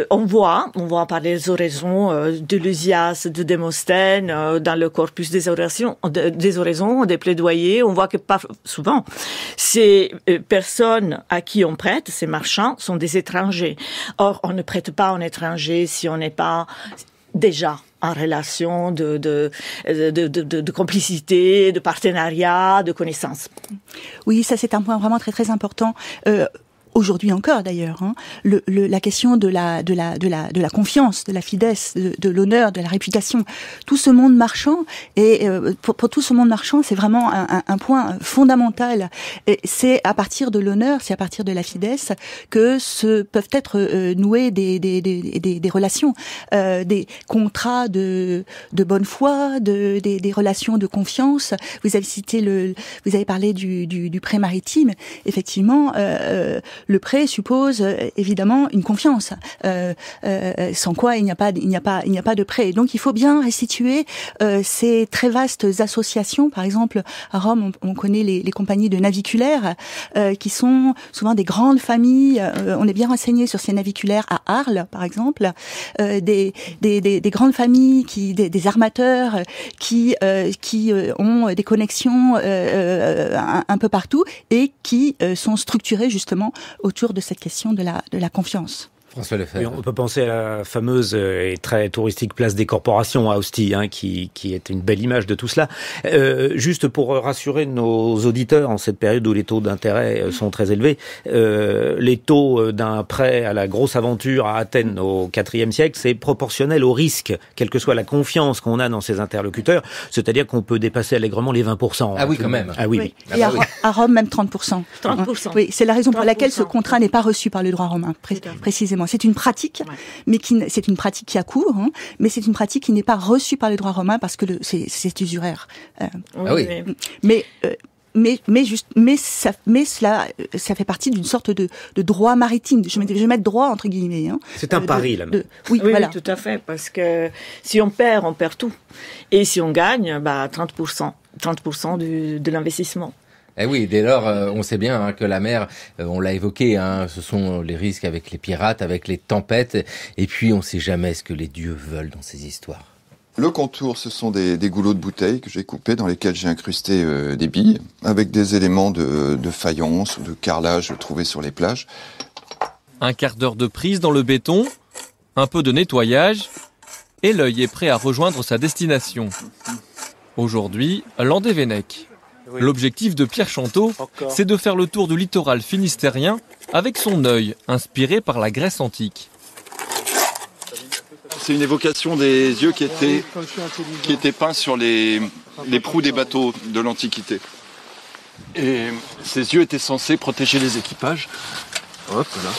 on voit par les oraisons de Lysias, de Démosthène, dans le corpus des oraisons, des plaidoyers, on voit que souvent, ces personnes à qui on prête, ces marchands, sont des étrangers. Or, on ne prête pas à un étranger si on n'est pas déjà en relation de complicité, de partenariat, de connaissance. Oui, ça c'est un point vraiment très très important. Aujourd'hui encore d'ailleurs, la question de la confiance, de la fidesse, de l'honneur, de la réputation, tout ce monde marchand, et pour tout ce monde marchand, c'est vraiment un point fondamental. Et c'est à partir de l'honneur, c'est à partir de la fidesse que peuvent être nouées des relations, des contrats de bonne foi, des relations de confiance. Vous avez parlé du prêt maritime. Effectivement, le prêt suppose évidemment une confiance, sans quoi il n'y a pas de prêt. Donc il faut bien restituer ces très vastes associations. Par exemple, à Rome, on connaît les compagnies de naviculaires, qui sont souvent des grandes familles. On est bien renseigné sur ces naviculaires à Arles, par exemple, des grandes familles des armateurs qui ont des connexions un peu partout, et qui sont structurées justement autour de cette question de la confiance. François Lefebvre. Oui, on peut penser à la fameuse et très touristique place des corporations à Ostie, qui est une belle image de tout cela. Juste pour rassurer nos auditeurs, en cette période où les taux d'intérêt sont très élevés, les taux d'un prêt à la grosse aventure à Athènes au IVe siècle, c'est proportionnel au risque, quelle que soit la confiance qu'on a dans ses interlocuteurs, c'est-à-dire qu'on peut dépasser allègrement les 20%. Ah oui, quand même. Ah oui. Et à Rome, même 30%. 30%. Oui, c'est la raison pour laquelle ce contrat n'est pas reçu par le droit romain, précisément. C'est une pratique, mais c'est une pratique qui a cours, mais c'est une pratique qui n'est pas reçue par le droit romain parce que c'est usuraire. Ah oui. Mais cela fait partie d'une sorte de droit maritime. Je vais mettre droit entre guillemets. Hein. C'est un pari là. Oui, voilà. Oui, tout à fait, parce que si on perd tout, et si on gagne, 30% de l'investissement. Eh oui, dès lors, on sait bien que la mer, on l'a évoqué, ce sont les risques avec les pirates, avec les tempêtes, et puis on ne sait jamais ce que les dieux veulent dans ces histoires. Le contour, ce sont des goulots de bouteilles que j'ai coupés, dans lesquels j'ai incrusté des billes, avec des éléments de faïence ou de carrelage trouvés sur les plages. Un quart d'heure de prise dans le béton, un peu de nettoyage, et l'œil est prêt à rejoindre sa destination. Aujourd'hui, Landévennec. L'objectif de Pierre Chanteau, c'est de faire le tour du littoral finistérien avec son œil, inspiré par la Grèce antique. C'est une évocation des yeux qui étaient peints sur les proues des bateaux de l'Antiquité. Et ces yeux étaient censés protéger les équipages. Hop, là.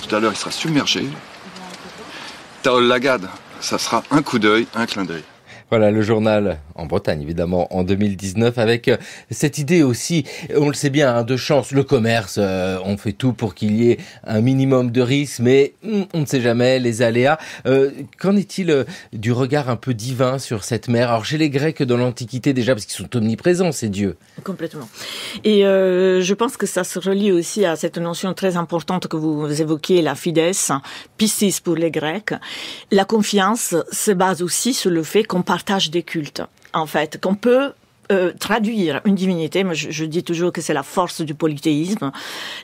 Tout à l'heure, il sera submergé. Taol Lagad, ça sera un coup d'œil, un clin d'œil. Voilà le journal, en Bretagne évidemment, en 2019, avec cette idée aussi, on le sait bien, de chance. Le commerce, on fait tout pour qu'il y ait un minimum de risques, mais on ne sait jamais, les aléas. Qu'en est-il du regard un peu divin sur cette mer? Alors chez les Grecs dans l'Antiquité déjà, parce qu'ils sont omniprésents, ces dieux. Complètement. Et je pense que ça se relie aussi à cette notion très importante que vous évoquiez, la fides, piscis pour les Grecs. La confiance se base aussi sur le fait qu'on partage des cultes, en fait, qu'on peut traduire une divinité. Moi, je dis toujours que c'est la force du polythéisme,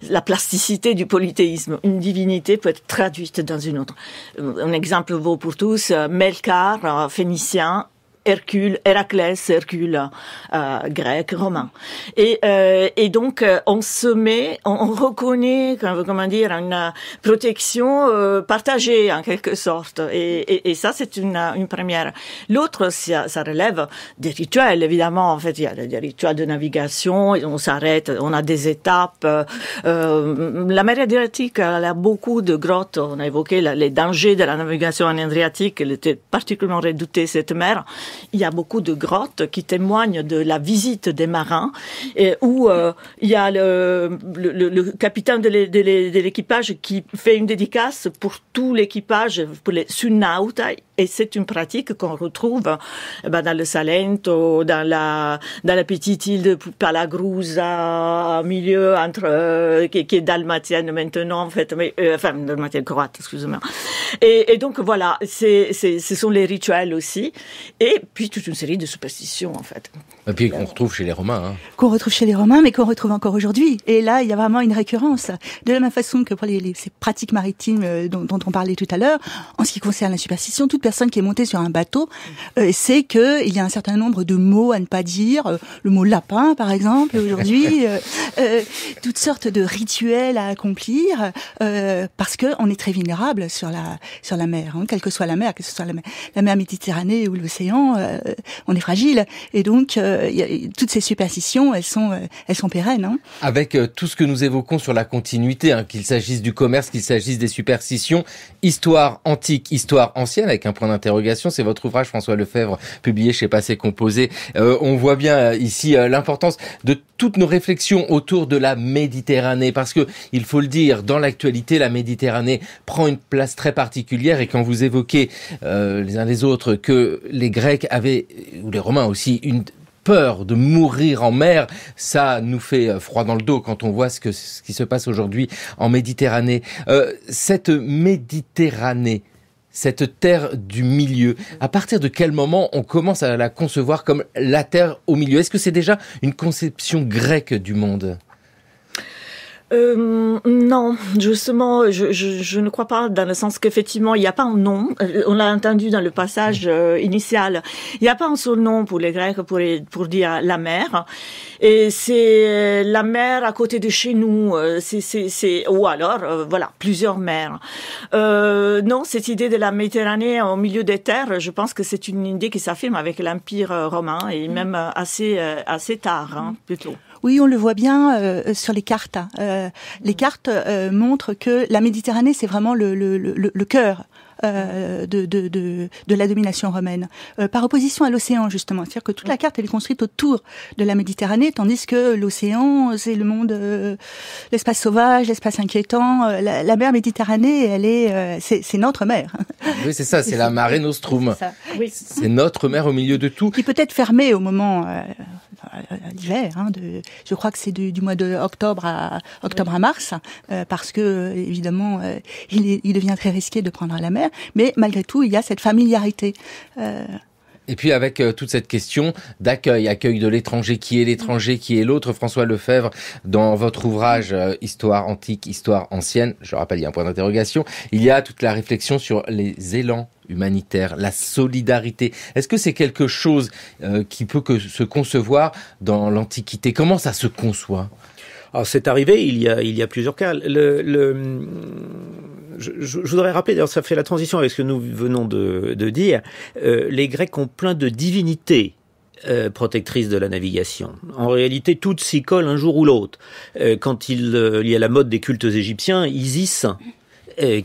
la plasticité du polythéisme. Une divinité peut être traduite dans une autre. Un exemple vaut pour tous, Melkar, phénicien, Héraclès, Hercule, grec, romain. Et donc, on reconnaît, comment dire, une protection partagée, en quelque sorte. Et ça, c'est une première. L'autre, ça relève des rituels, évidemment. En fait, il y a des rituels de navigation, on s'arrête, on a des étapes. La mer Adriatique, elle a beaucoup de grottes. On a évoqué les dangers de la navigation en Adriatique. Elle était particulièrement redoutée, cette mer. Il y a beaucoup de grottes qui témoignent de la visite des marins, où il y a le capitaine de l'équipage qui fait une dédicace pour tout l'équipage, pour les sunnautes, et c'est une pratique qu'on retrouve dans le Salento, dans la petite île de Palagruza, au milieu entre qui est dalmatienne maintenant en fait, mais dalmatienne croate, excusez-moi. Et donc voilà, ce sont les rituels aussi, et puis toute une série de superstitions en fait. Et puis qu'on retrouve chez les Romains. Qu'on retrouve chez les Romains, mais qu'on retrouve encore aujourd'hui. Et là, il y a vraiment une récurrence. De la même façon que pour ces pratiques maritimes dont on parlait tout à l'heure, en ce qui concerne la superstition, toute personne qui est montée sur un bateau sait qu'il y a un certain nombre de mots à ne pas dire. Le mot lapin, par exemple, aujourd'hui. Toutes sortes de rituels à accomplir, parce qu'on est très vulnérable sur la mer. Quelle que soit la mer, que ce soit la mer Méditerranée ou l'océan, on est fragile. Et donc, toutes ces superstitions, elles sont pérennes. Avec tout ce que nous évoquons sur la continuité, qu'il s'agisse du commerce, qu'il s'agisse des superstitions, histoire antique, histoire ancienne, avec un point d'interrogation, c'est votre ouvrage, François Lefebvre, publié chez Passé Composé. On voit bien ici l'importance de toutes nos réflexions autour de la Méditerranée, parce que, il faut le dire, dans l'actualité, la Méditerranée prend une place très particulière, et quand vous évoquez les uns les autres que les Grecs avaient, ou les Romains aussi, une peur de mourir en mer, ça nous fait froid dans le dos quand on voit ce qui se passe aujourd'hui en Méditerranée. Cette Méditerranée, cette terre du milieu, à partir de quel moment on commence à la concevoir comme la terre au milieu? Est-ce que c'est déjà une conception grecque du monde? Non, justement, je ne crois pas, dans le sens qu'effectivement, il n'y a pas un nom. On l'a entendu dans le passage initial. Il n'y a pas un seul nom pour les Grecs pour dire la mer. Et c'est la mer à côté de chez nous. Ou alors, voilà, plusieurs mers. Non, cette idée de la Méditerranée au milieu des terres, je pense que c'est une idée qui s'affirme avec l'Empire romain, et même assez tard, plutôt. Oui, on le voit bien sur les cartes. Les cartes montrent que la Méditerranée, c'est vraiment le cœur de la domination romaine, par opposition à l'océan justement. C'est-à-dire que toute la carte elle est construite autour de la Méditerranée, tandis que l'océan c'est le monde, l'espace sauvage, l'espace inquiétant. La mer Méditerranée, elle est, c'est notre mer. Oui, c'est ça, c'est la Mare Nostrum. Oui. C'est notre mer au milieu de tout. Qui peut être fermée au moment l'hiver. Je crois que c'est du mois de octobre à mars, parce que évidemment il devient très risqué de prendre la mer. Mais malgré tout, il y a cette familiarité. Et puis avec toute cette question d'accueil, accueil de l'étranger, qui est l'étranger, qui est l'autre, François Lefebvre, dans votre ouvrage Histoire antique, Histoire ancienne, je rappelle, il y a un point d'interrogation, il y a toute la réflexion sur les élans humanitaires, la solidarité. Est-ce que c'est quelque chose qui peut se concevoir dans l'Antiquité? Comment ça se conçoit? Alors c'est arrivé, il y a plusieurs cas. Je voudrais rappeler, d'ailleurs ça fait la transition avec ce que nous venons de dire, les Grecs ont plein de divinités protectrices de la navigation. En réalité, toutes s'y collent un jour ou l'autre. Quand il y a la mode des cultes égyptiens, Isis,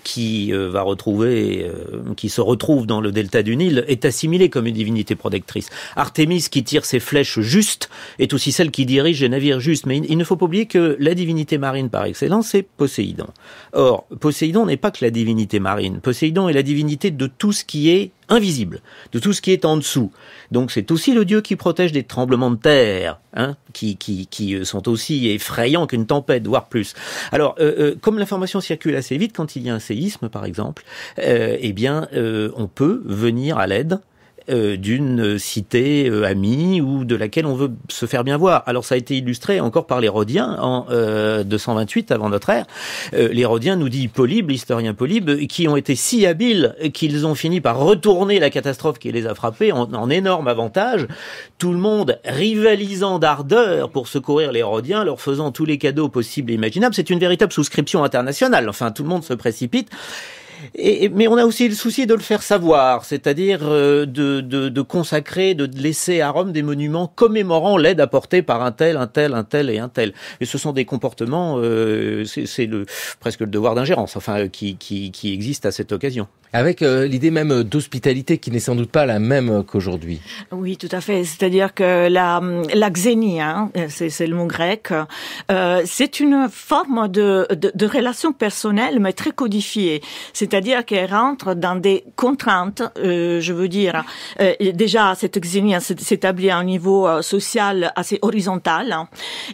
qui se retrouve dans le delta du Nil, est assimilée comme une divinité protectrice. Artémis, qui tire ses flèches justes, est aussi celle qui dirige les navires justes. Mais il ne faut pas oublier que la divinité marine par excellence, c'est Poséidon. Or, Poséidon n'est pas que la divinité marine. Poséidon est la divinité de tout ce qui est invisible, de tout ce qui est en dessous. Donc c'est aussi le dieu qui protège des tremblements de terre, qui sont aussi effrayants qu'une tempête, voire plus. Alors, comme l'information circule assez vite, quand il y a un séisme, par exemple, on peut venir à l'aide d'une cité amie ou de laquelle on veut se faire bien voir. Alors ça a été illustré encore par les Rhodiens en 228 avant notre ère. Les Rhodiens, nous dit Polybe, l'historien Polybe, qui ont été si habiles qu'ils ont fini par retourner la catastrophe qui les a frappés en énorme avantage. Tout le monde rivalisant d'ardeur pour secourir les Rhodiens, leur faisant tous les cadeaux possibles et imaginables. C'est une véritable souscription internationale. Enfin, tout le monde se précipite. Mais on a aussi le souci de le faire savoir, c'est-à-dire de consacrer, de laisser à Rome des monuments commémorant l'aide apportée par un tel et un tel. Et ce sont des comportements, c'est presque le devoir d'ingérence, qui existe à cette occasion. Avec l'idée même d'hospitalité qui n'est sans doute pas la même qu'aujourd'hui. Oui, tout à fait. C'est-à-dire que la xénie, c'est le mot grec, c'est une forme de relation personnelle, mais très codifiée. C'est-à-dire qu'elle rentre dans des contraintes, je veux dire. Déjà, cette xénie s'établit à un niveau social assez horizontal.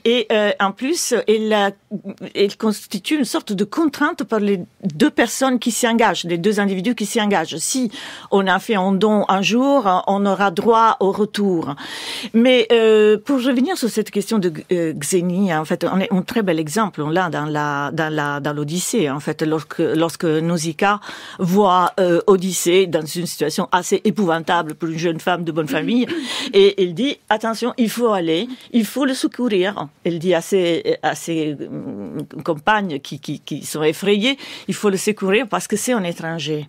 Et en plus, elle constitue une sorte de contrainte par les deux personnes qui s'y engagent, les deux individus qui s'y engagent. Si on a fait un don un jour, on aura droit au retour. Mais pour revenir sur cette question de xénie, en fait, on est un très bel exemple. On l'a dans l'Odyssée. En fait, lorsque Nausicaa voit Odyssée dans une situation assez épouvantable pour une jeune femme de bonne famille, et elle dit attention, il faut aller, il faut le secourir. Elle dit à ses compagnes qui sont effrayées, il faut le secourir parce que c'est un étranger.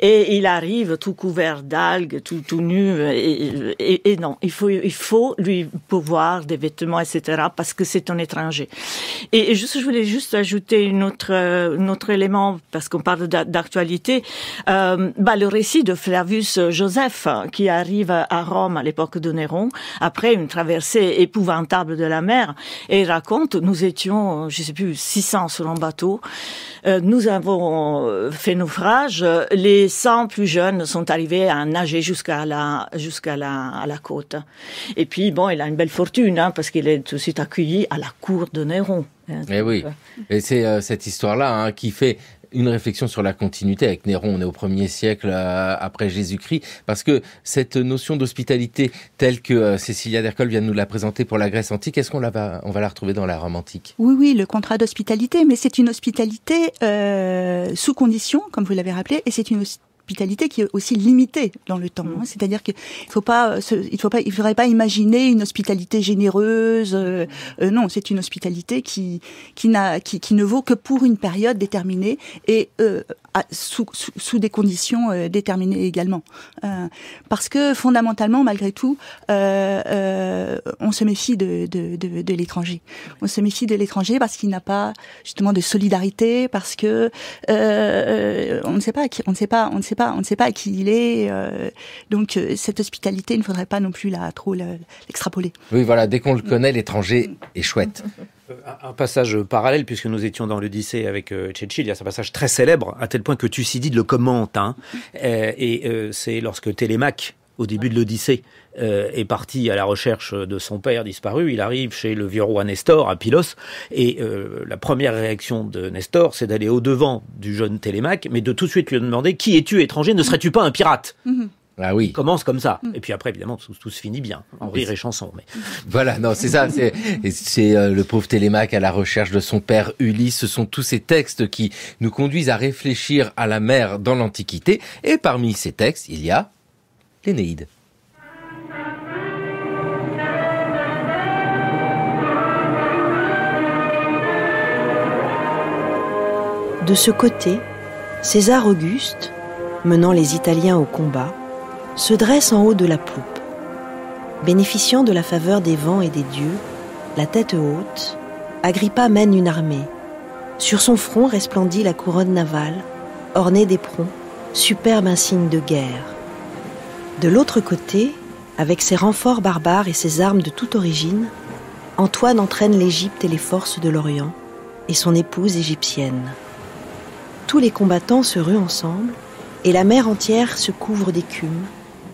Et il arrive tout couvert d'algues, tout nu, et non, il faut lui pourvoir des vêtements, etc., parce que c'est un étranger. Et je voulais juste ajouter un autre élément, parce qu'on parle d'actualité, le récit de Flavius Joseph, qui arrive à Rome à l'époque de Néron, après une traversée épouvantable de la mer, et il raconte, nous étions, 600 sur un bateau, nous avons fait naufrage, les 100 plus jeunes sont arrivés à nager jusqu'à la côte. Et puis, il a une belle fortune, parce qu'il est tout de suite accueilli à la cour de Néron. Eh oui, et c'est cette histoire-là qui fait une réflexion sur la continuité avec Néron. On est au 1er siècle après Jésus-Christ, parce que cette notion d'hospitalité telle que Cécilia Dercol vient de nous la présenter pour la Grèce antique, est-ce qu'on va la retrouver dans la Rome antique? Oui, le contrat d'hospitalité, mais c'est une hospitalité sous condition, comme vous l'avez rappelé, et c'est une hospitalité qui est aussi limitée dans le temps. C'est-à-dire qu'il il faudrait pas imaginer une hospitalité généreuse. Non, c'est une hospitalité qui ne vaut que pour une période déterminée et sous des conditions déterminées également. Parce que fondamentalement, malgré tout, on se méfie de l'étranger. On se méfie de l'étranger parce qu'il n'a pas justement de solidarité, parce que on ne sait pas à qui il est. Donc cette hospitalité, il ne faudrait pas non plus trop l'extrapoler. Oui, voilà, dès qu'on le connaît, l'étranger est chouette. Un passage parallèle, puisque nous étions dans l'Odyssée avec Tchétchil, il y a ce passage très célèbre, à tel point que Thucydide le commente. C'est lorsque Télémaque, au début de l'Odyssée, est parti à la recherche de son père disparu. Il arrive chez le vieux roi Nestor, à Pylos, et la première réaction de Nestor, c'est d'aller au-devant du jeune Télémaque, mais de tout de suite lui demander « Qui es-tu, étranger? Ne serais-tu pas un pirate ?» Ah oui. Il commence comme ça. Et puis après, évidemment, tout se finit bien, en rire et chanson. Mais... Voilà, non, c'est ça. C'est le pauvre Télémaque à la recherche de son père Ulysse. Ce sont tous ces textes qui nous conduisent à réfléchir à la mer dans l'Antiquité. Et parmi ces textes, il y a l'Énéide. De ce côté, César Auguste, menant les Italiens au combat, se dresse en haut de la poupe. Bénéficiant de la faveur des vents et des dieux, la tête haute, Agrippa mène une armée. Sur son front resplendit la couronne navale, ornée d'éperons, superbe insigne de guerre. De l'autre côté, avec ses renforts barbares et ses armes de toute origine, Antoine entraîne l'Égypte et les forces de l'Orient, et son épouse égyptienne. Tous les combattants se ruent ensemble, et la mer entière se couvre d'écume,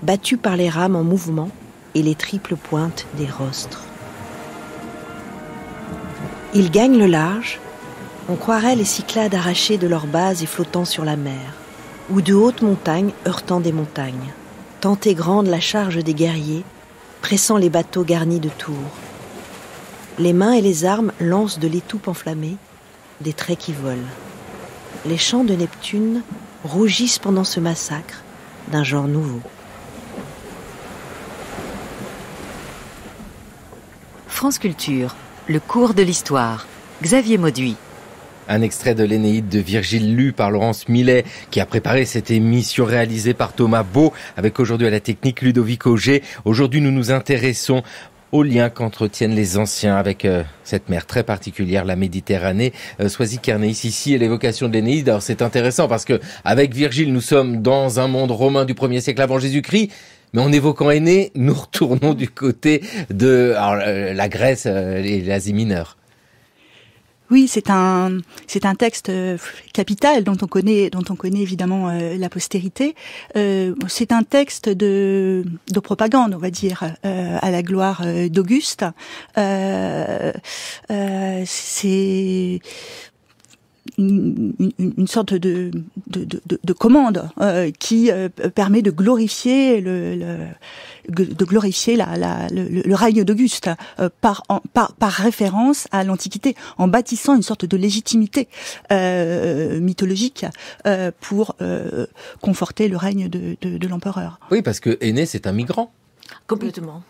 battue par les rames en mouvement et les triples pointes des rostres. Ils gagnent le large, on croirait les Cyclades arrachées de leurs bases et flottant sur la mer, ou de hautes montagnes heurtant des montagnes, tant est grande la charge des guerriers, pressant les bateaux garnis de tours. Les mains et les armes lancent de l'étoupe enflammée, des traits qui volent. Les chants de Neptune rougissent pendant ce massacre d'un genre nouveau. France Culture, le cours de l'histoire. Xavier Mauduit. Un extrait de l'Énéide de Virgile lu par Laurence Millet, qui a préparé cette émission réalisée par Thomas Beau, avec aujourd'hui à la technique Ludovic Auger. Aujourd'hui, nous nous intéressons aux liens qu'entretiennent les anciens avec cette mer très particulière, la Méditerranée. Soisy Kernéis, ici, et l'évocation de l'Énéide. Alors c'est intéressant parce que avec Virgile, nous sommes dans un monde romain du 1er siècle avant Jésus-Christ. Mais en évoquant Énée, nous retournons du côté de la Grèce et l'Asie mineure. Oui, c'est un texte capital dont on connaît évidemment la postérité. C'est un texte de propagande, on va dire, à la gloire d'Auguste. C'est une sorte de commande qui permet de glorifier le règne d'Auguste par référence à l'Antiquité, en bâtissant une sorte de légitimité mythologique pour conforter le règne de l'empereur. Oui, parce que Énée, c'est un migrant. Complètement.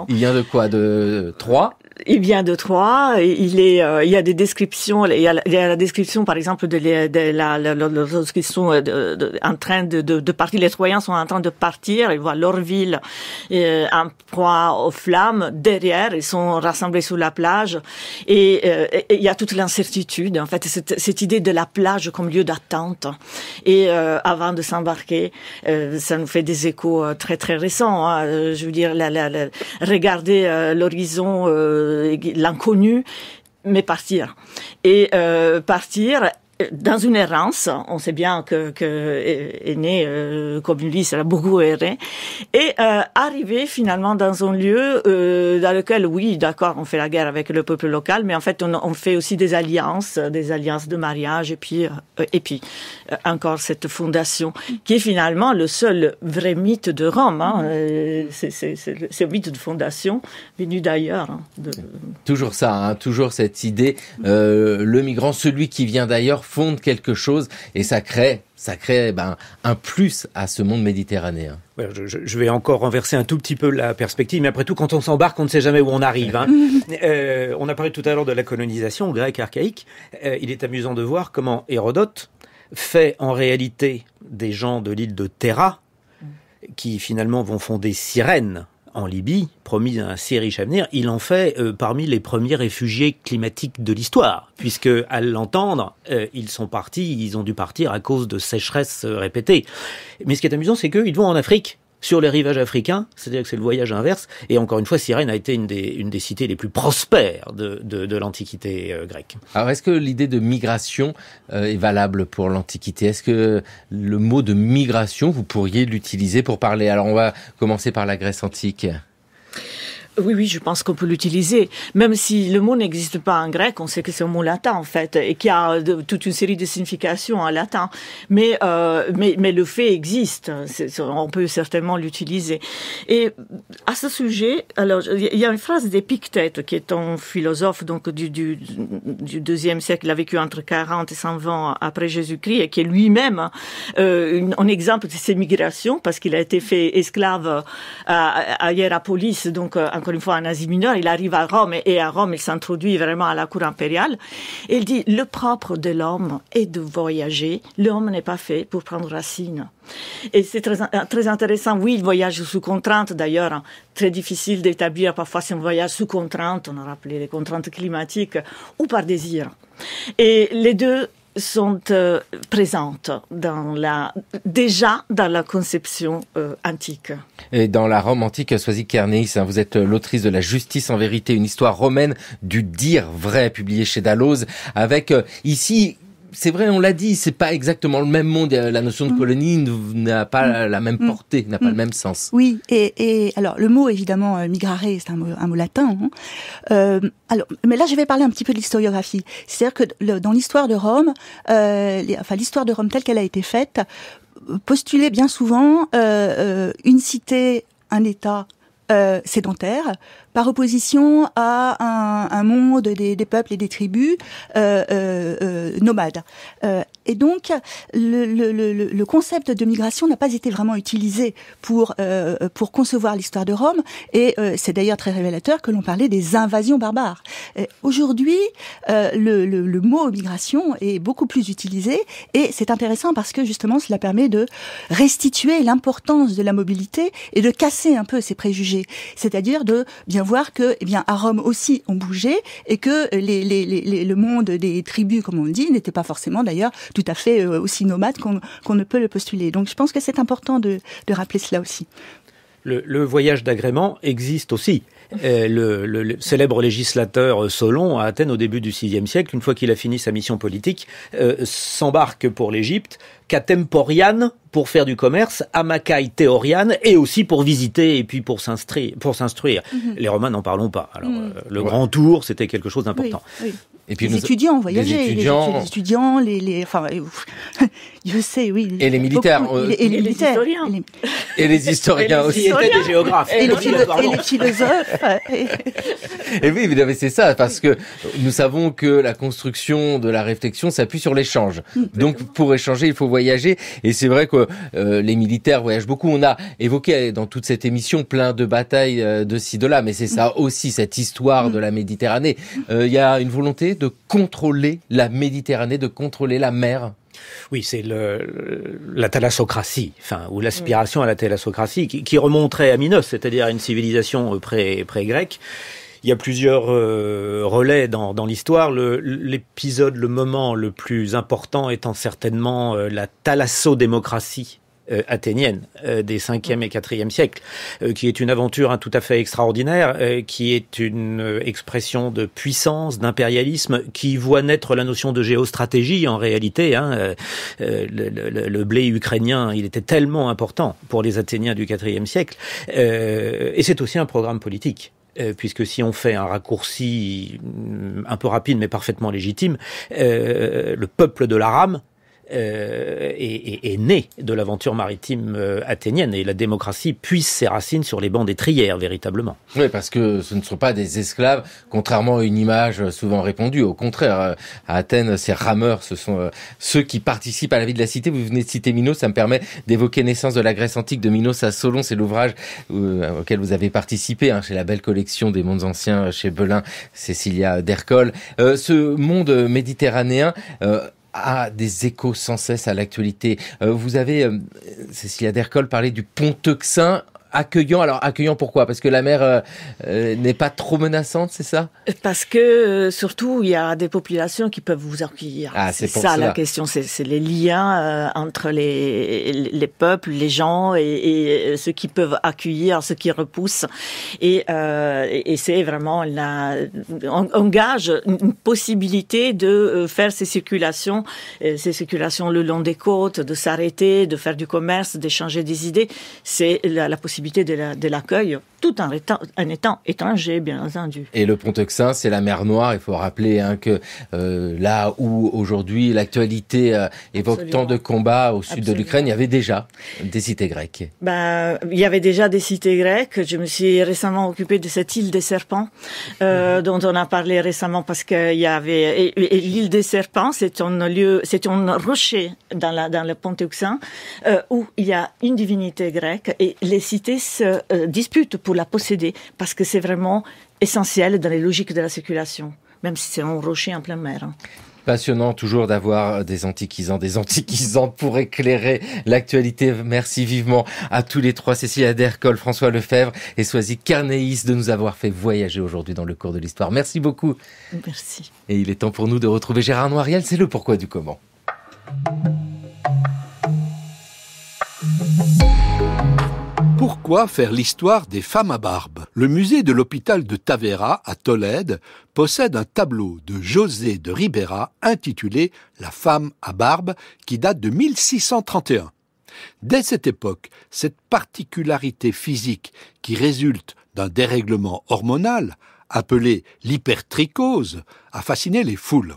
Il vient de quoi? De Troie? Il vient de Troie. Il y a des descriptions. Il y a la description, par exemple, lorsqu'ils sont en train de partir. Les Troyens sont en train de partir. Ils voient leur ville en proie aux flammes. Derrière, ils sont rassemblés sur la plage. Et il y a toute l'incertitude. En fait, cette idée de la plage comme lieu d'attente. Et avant de s'embarquer, ça nous fait des échos très très récents. Hein. Je veux dire, regarder l'horizon, l'inconnu, mais partir. Et partir dans une errance. On sait bien que Énée, comme Ulysse, elle a beaucoup erré. Et arriver finalement dans un lieu dans lequel, oui, d'accord, on fait la guerre avec le peuple local, mais en fait, on fait aussi des alliances de mariage, et puis encore cette fondation, qui est finalement le seul vrai mythe de Rome. Hein. C'est le mythe de fondation venu d'ailleurs. Hein, Toujours ça, hein, toujours cette idée, le migrant, celui qui vient d'ailleurs, saveurs fondent quelque chose et ça crée un plus à ce monde méditerranéen. Ouais, je vais encore renverser un tout petit peu la perspective, mais après tout, quand on s'embarque, on ne sait jamais où on arrive. Hein. On a parlé tout à l'heure de la colonisation grecque archaïque. Il est amusant de voir comment Hérodote fait en réalité des gens de l'île de Terra, qui finalement vont fonder Cyrène en Libye, promis un si riche avenir, il en fait parmi les premiers réfugiés climatiques de l'histoire, puisque à l'entendre, ils ont dû partir à cause de sécheresses répétées. Mais ce qui est amusant, c'est qu'ils vont en Afrique, sur les rivages africains, c'est-à-dire que c'est le voyage inverse, et encore une fois, Cyrène a été une des cités les plus prospères de l'Antiquité grecque. Alors, est-ce que l'idée de migration est valable pour l'Antiquité ? Est-ce que le mot de migration, vous pourriez l'utiliser pour parler ? Alors, on va commencer par la Grèce antique. Oui, je pense qu'on peut l'utiliser. Même si le mot n'existe pas en grec, on sait que c'est un mot latin, en fait, et qu'il y a toute une série de significations en latin. Mais le fait existe. On peut certainement l'utiliser. Et à ce sujet, alors, il y a une phrase d'Épictète, qui est un philosophe, donc, du deuxième siècle. Il a vécu entre 40 et 120 après Jésus-Christ, et qui est lui-même, un exemple de ces migrations, parce qu'il a été fait esclave à Hiérapolis, donc, encore une fois en Asie mineure, il arrive à Rome et à Rome il s'introduit vraiment à la cour impériale. Et il dit, le propre de l'homme est de voyager, l'homme n'est pas fait pour prendre racine. Et c'est très intéressant, oui, il voyage sous contrainte d'ailleurs, très difficile d'établir parfois si on voyage sous contrainte, on a rappelé les contraintes climatiques, ou par désir. Et les deux sont présentes déjà dans la conception antique. Et dans la Rome antique, Soisy Kernéis, vous êtes l'autrice de La Justice en vérité, une histoire romaine du dire vrai, publiée chez Dalloz, avec ici... C'est vrai, on l'a dit, c'est pas exactement le même monde. La notion de colonie n'a pas la même portée, n'a pas le même sens. Oui, et alors le mot évidemment migrare, c'est un mot latin. Alors, mais là je vais parler un petit peu de l'historiographie. C'est-à-dire que dans l'histoire de Rome, l'histoire de Rome telle qu'elle a été faite, postulait bien souvent une cité, un État sédentaire, par opposition à un monde des peuples et des tribus nomades. Et donc, le concept de migration n'a pas été vraiment utilisé pour concevoir l'histoire de Rome, et c'est d'ailleurs très révélateur que l'on parlait des invasions barbares. Aujourd'hui, le mot migration est beaucoup plus utilisé, et c'est intéressant parce que justement, cela permet de restituer l'importance de la mobilité et de casser un peu ces préjugés. C'est-à-dire de bien voir que, à Rome aussi, on bougeait, et que le monde des tribus, comme on le dit, n'était pas forcément d'ailleurs tout à fait aussi nomade qu'on ne peut le postuler. Donc je pense que c'est important de rappeler cela aussi. Le voyage d'agrément existe aussi. Le célèbre législateur Solon à Athènes au début du VIe siècle, une fois qu'il a fini sa mission politique, s'embarque pour l'Égypte, Katemporian pour faire du commerce, Amakai Théorian, et aussi pour visiter et puis pour s'instruire. Les Romains n'en parlons pas. Alors le grand tour, c'était quelque chose d'important. Oui. Et puis les étudiants voyageaient, les étudiants, je sais, oui. Et les militaires. Et les historiens. Et les historiens aussi. Ils étaient des géographes. Et les philosophes. Et oui, mais c'est ça, parce que nous savons que la construction de la réflexion s'appuie sur l'échange. Donc pour échanger, il faut voyager. Et c'est vrai que les militaires voyagent beaucoup. On a évoqué dans toute cette émission plein de batailles de ci, de là, mais c'est ça aussi, cette histoire de la Méditerranée. Il y a une volonté de contrôler la Méditerranée, de contrôler la mer. Oui, c'est la thalassocratie, ou l'aspiration à la thalassocratie, qui remonterait à Minos, c'est-à-dire à une civilisation pré-grecque. Il y a plusieurs relais dans l'histoire. L'épisode, le moment le plus important étant certainement la thalassodémocratie athénienne des 5e et 4e siècles, qui est une aventure tout à fait extraordinaire, qui est une expression de puissance, d'impérialisme, qui voit naître la notion de géostratégie en réalité. Le blé ukrainien, il était tellement important pour les Athéniens du 4e siècle, et c'est aussi un programme politique. Puisque si on fait un raccourci un peu rapide mais parfaitement légitime, le peuple de l'Aram est né de l'aventure maritime athénienne, et la démocratie puise ses racines sur les bancs des trières, véritablement. Oui, parce que ce ne sont pas des esclaves, contrairement à une image souvent répandue. Au contraire, à Athènes, ces rameurs, ce sont ceux qui participent à la vie de la cité. Vous venez de citer Minos, ça me permet d'évoquer Naissance de la Grèce antique de Minos à Solon. C'est l'ouvrage auquel vous avez participé, chez la belle collection des mondes anciens, chez Belin, Cécilia d'Ercole. Ce monde méditerranéen a des échos sans cesse à l'actualité. Vous avez, Cécilia d'Ercole, parlé du pont Euxin, accueillant. Alors, accueillant pourquoi? Parce que la mer n'est pas trop menaçante, c'est ça? Parce que, surtout, il y a des populations qui peuvent vous accueillir. C'est pour ça cela. la question, c'est les liens entre les peuples, les gens et ceux qui peuvent accueillir, ceux qui repoussent. Et c'est vraiment on gage une possibilité de faire ces circulations le long des côtes, de s'arrêter, de faire du commerce, d'échanger des idées. C'est la possibilité de l'accueil, tout en étant étranger, bien entendu. Et le pont Euxin, c'est la mer Noire. Il faut rappeler que là où aujourd'hui l'actualité évoque tant de combats au sud de l'Ukraine, il y avait déjà des cités grecques. Il y avait déjà des cités grecques. Je me suis récemment occupée de cette île des Serpents, dont on a parlé récemment, parce qu'il y avait et l'île des Serpents, c'est un rocher dans le pont Euxin où il y a une divinité grecque, et les cités se disputent pour la posséder, parce que c'est vraiment essentiel dans les logiques de la circulation, même si c'est un rocher en pleine mer. Passionnant toujours d'avoir des antiquisantes pour éclairer l'actualité. Merci vivement à tous les trois, Cécilia d'Ercole, François Lefebvre et Soisy Carneis, de nous avoir fait voyager aujourd'hui dans le cours de l'histoire. Merci beaucoup. Merci. Et il est temps pour nous de retrouver Gérard Noiriel. C'est le pourquoi du comment. Pourquoi faire l'histoire des femmes à barbe? Le musée de l'hôpital de Tavera, à Tolède, possède un tableau de José de Ribera intitulé « La femme à barbe » qui date de 1631. Dès cette époque, cette particularité physique qui résulte d'un dérèglement hormonal, appelé l'hypertrichose, a fasciné les foules.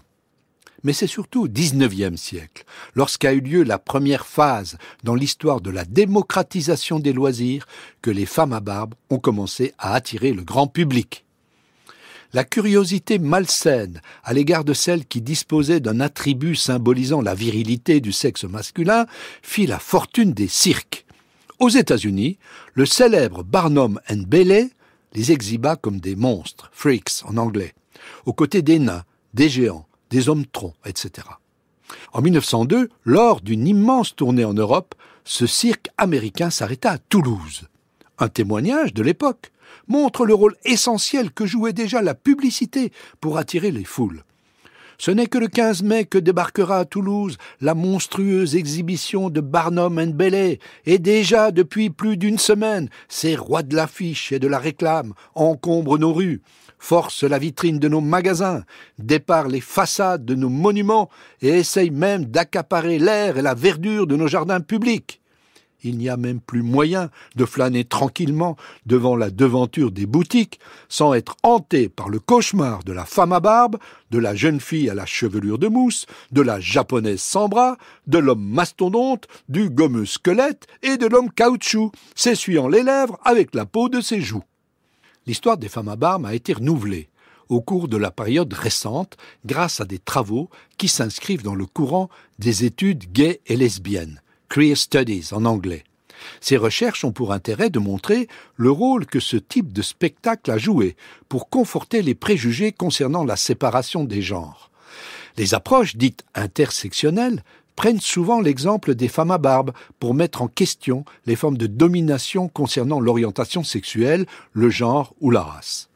Mais c'est surtout au XIXe siècle, lorsqu'a eu lieu la première phase dans l'histoire de la démocratisation des loisirs, que les femmes à barbe ont commencé à attirer le grand public. La curiosité malsaine à l'égard de celles qui disposaient d'un attribut symbolisant la virilité du sexe masculin fit la fortune des cirques. Aux États-Unis, le célèbre Barnum and Bailey les exhiba comme des monstres, freaks en anglais, aux côtés des nains, des géants, des hommes-troncs, etc. En 1902, lors d'une immense tournée en Europe, ce cirque américain s'arrêta à Toulouse. Un témoignage de l'époque montre le rôle essentiel que jouait déjà la publicité pour attirer les foules. Ce n'est que le 15 mai que débarquera à Toulouse la monstrueuse exhibition de Barnum and Bailey, et déjà depuis plus d'une semaine, ces rois de l'affiche et de la réclame encombrent nos rues, forcent la vitrine de nos magasins, déparent les façades de nos monuments et essayent même d'accaparer l'air et la verdure de nos jardins publics. Il n'y a même plus moyen de flâner tranquillement devant la devanture des boutiques sans être hanté par le cauchemar de la femme à barbe, de la jeune fille à la chevelure de mousse, de la japonaise sans bras, de l'homme mastodonte, du gommeux squelette et de l'homme caoutchouc, s'essuyant les lèvres avec la peau de ses joues. L'histoire des femmes à barbe a été renouvelée au cours de la période récente grâce à des travaux qui s'inscrivent dans le courant des études gays et lesbiennes, Queer Studies en anglais. Ces recherches ont pour intérêt de montrer le rôle que ce type de spectacle a joué pour conforter les préjugés concernant la séparation des genres. Les approches dites intersectionnelles prennent souvent l'exemple des femmes à barbe pour mettre en question les formes de domination concernant l'orientation sexuelle, le genre ou la race.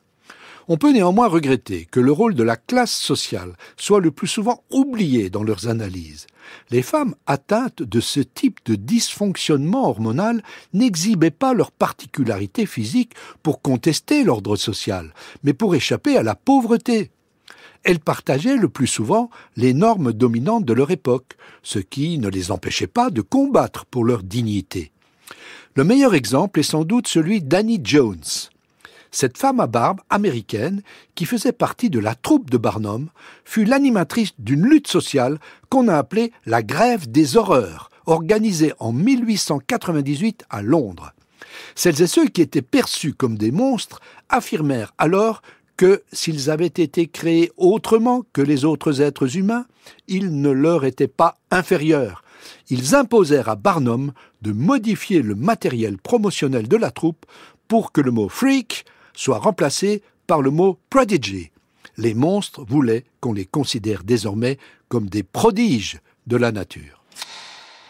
On peut néanmoins regretter que le rôle de la classe sociale soit le plus souvent oublié dans leurs analyses. Les femmes atteintes de ce type de dysfonctionnement hormonal n'exhibaient pas leur particularité physique pour contester l'ordre social, mais pour échapper à la pauvreté. Elles partageaient le plus souvent les normes dominantes de leur époque, ce qui ne les empêchait pas de combattre pour leur dignité. Le meilleur exemple est sans doute celui d'Annie Jones. Cette femme à barbe américaine, qui faisait partie de la troupe de Barnum, fut l'animatrice d'une lutte sociale qu'on a appelée la grève des horreurs, organisée en 1898 à Londres. Celles et ceux qui étaient perçus comme des monstres affirmèrent alors que s'ils avaient été créés autrement que les autres êtres humains, ils ne leur étaient pas inférieurs. Ils imposèrent à Barnum de modifier le matériel promotionnel de la troupe pour que le mot « freak » soit remplacé par le mot « prodigy ». Les monstres voulaient qu'on les considère désormais comme des prodiges de la nature.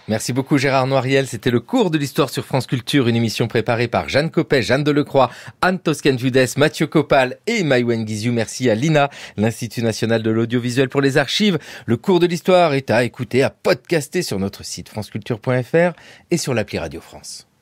Merci beaucoup Gérard Noiriel, c'était le cours de l'histoire sur France Culture, une émission préparée par Jeanne Copet, Jeanne Delecroix, Anne Toscan-Judès, Mathieu Copal et Maïwen Guizou. Merci à l'INA, l'Institut National de l'Audiovisuel pour les Archives. Le cours de l'histoire est à écouter, à podcaster sur notre site franceculture.fr et sur l'appli Radio France.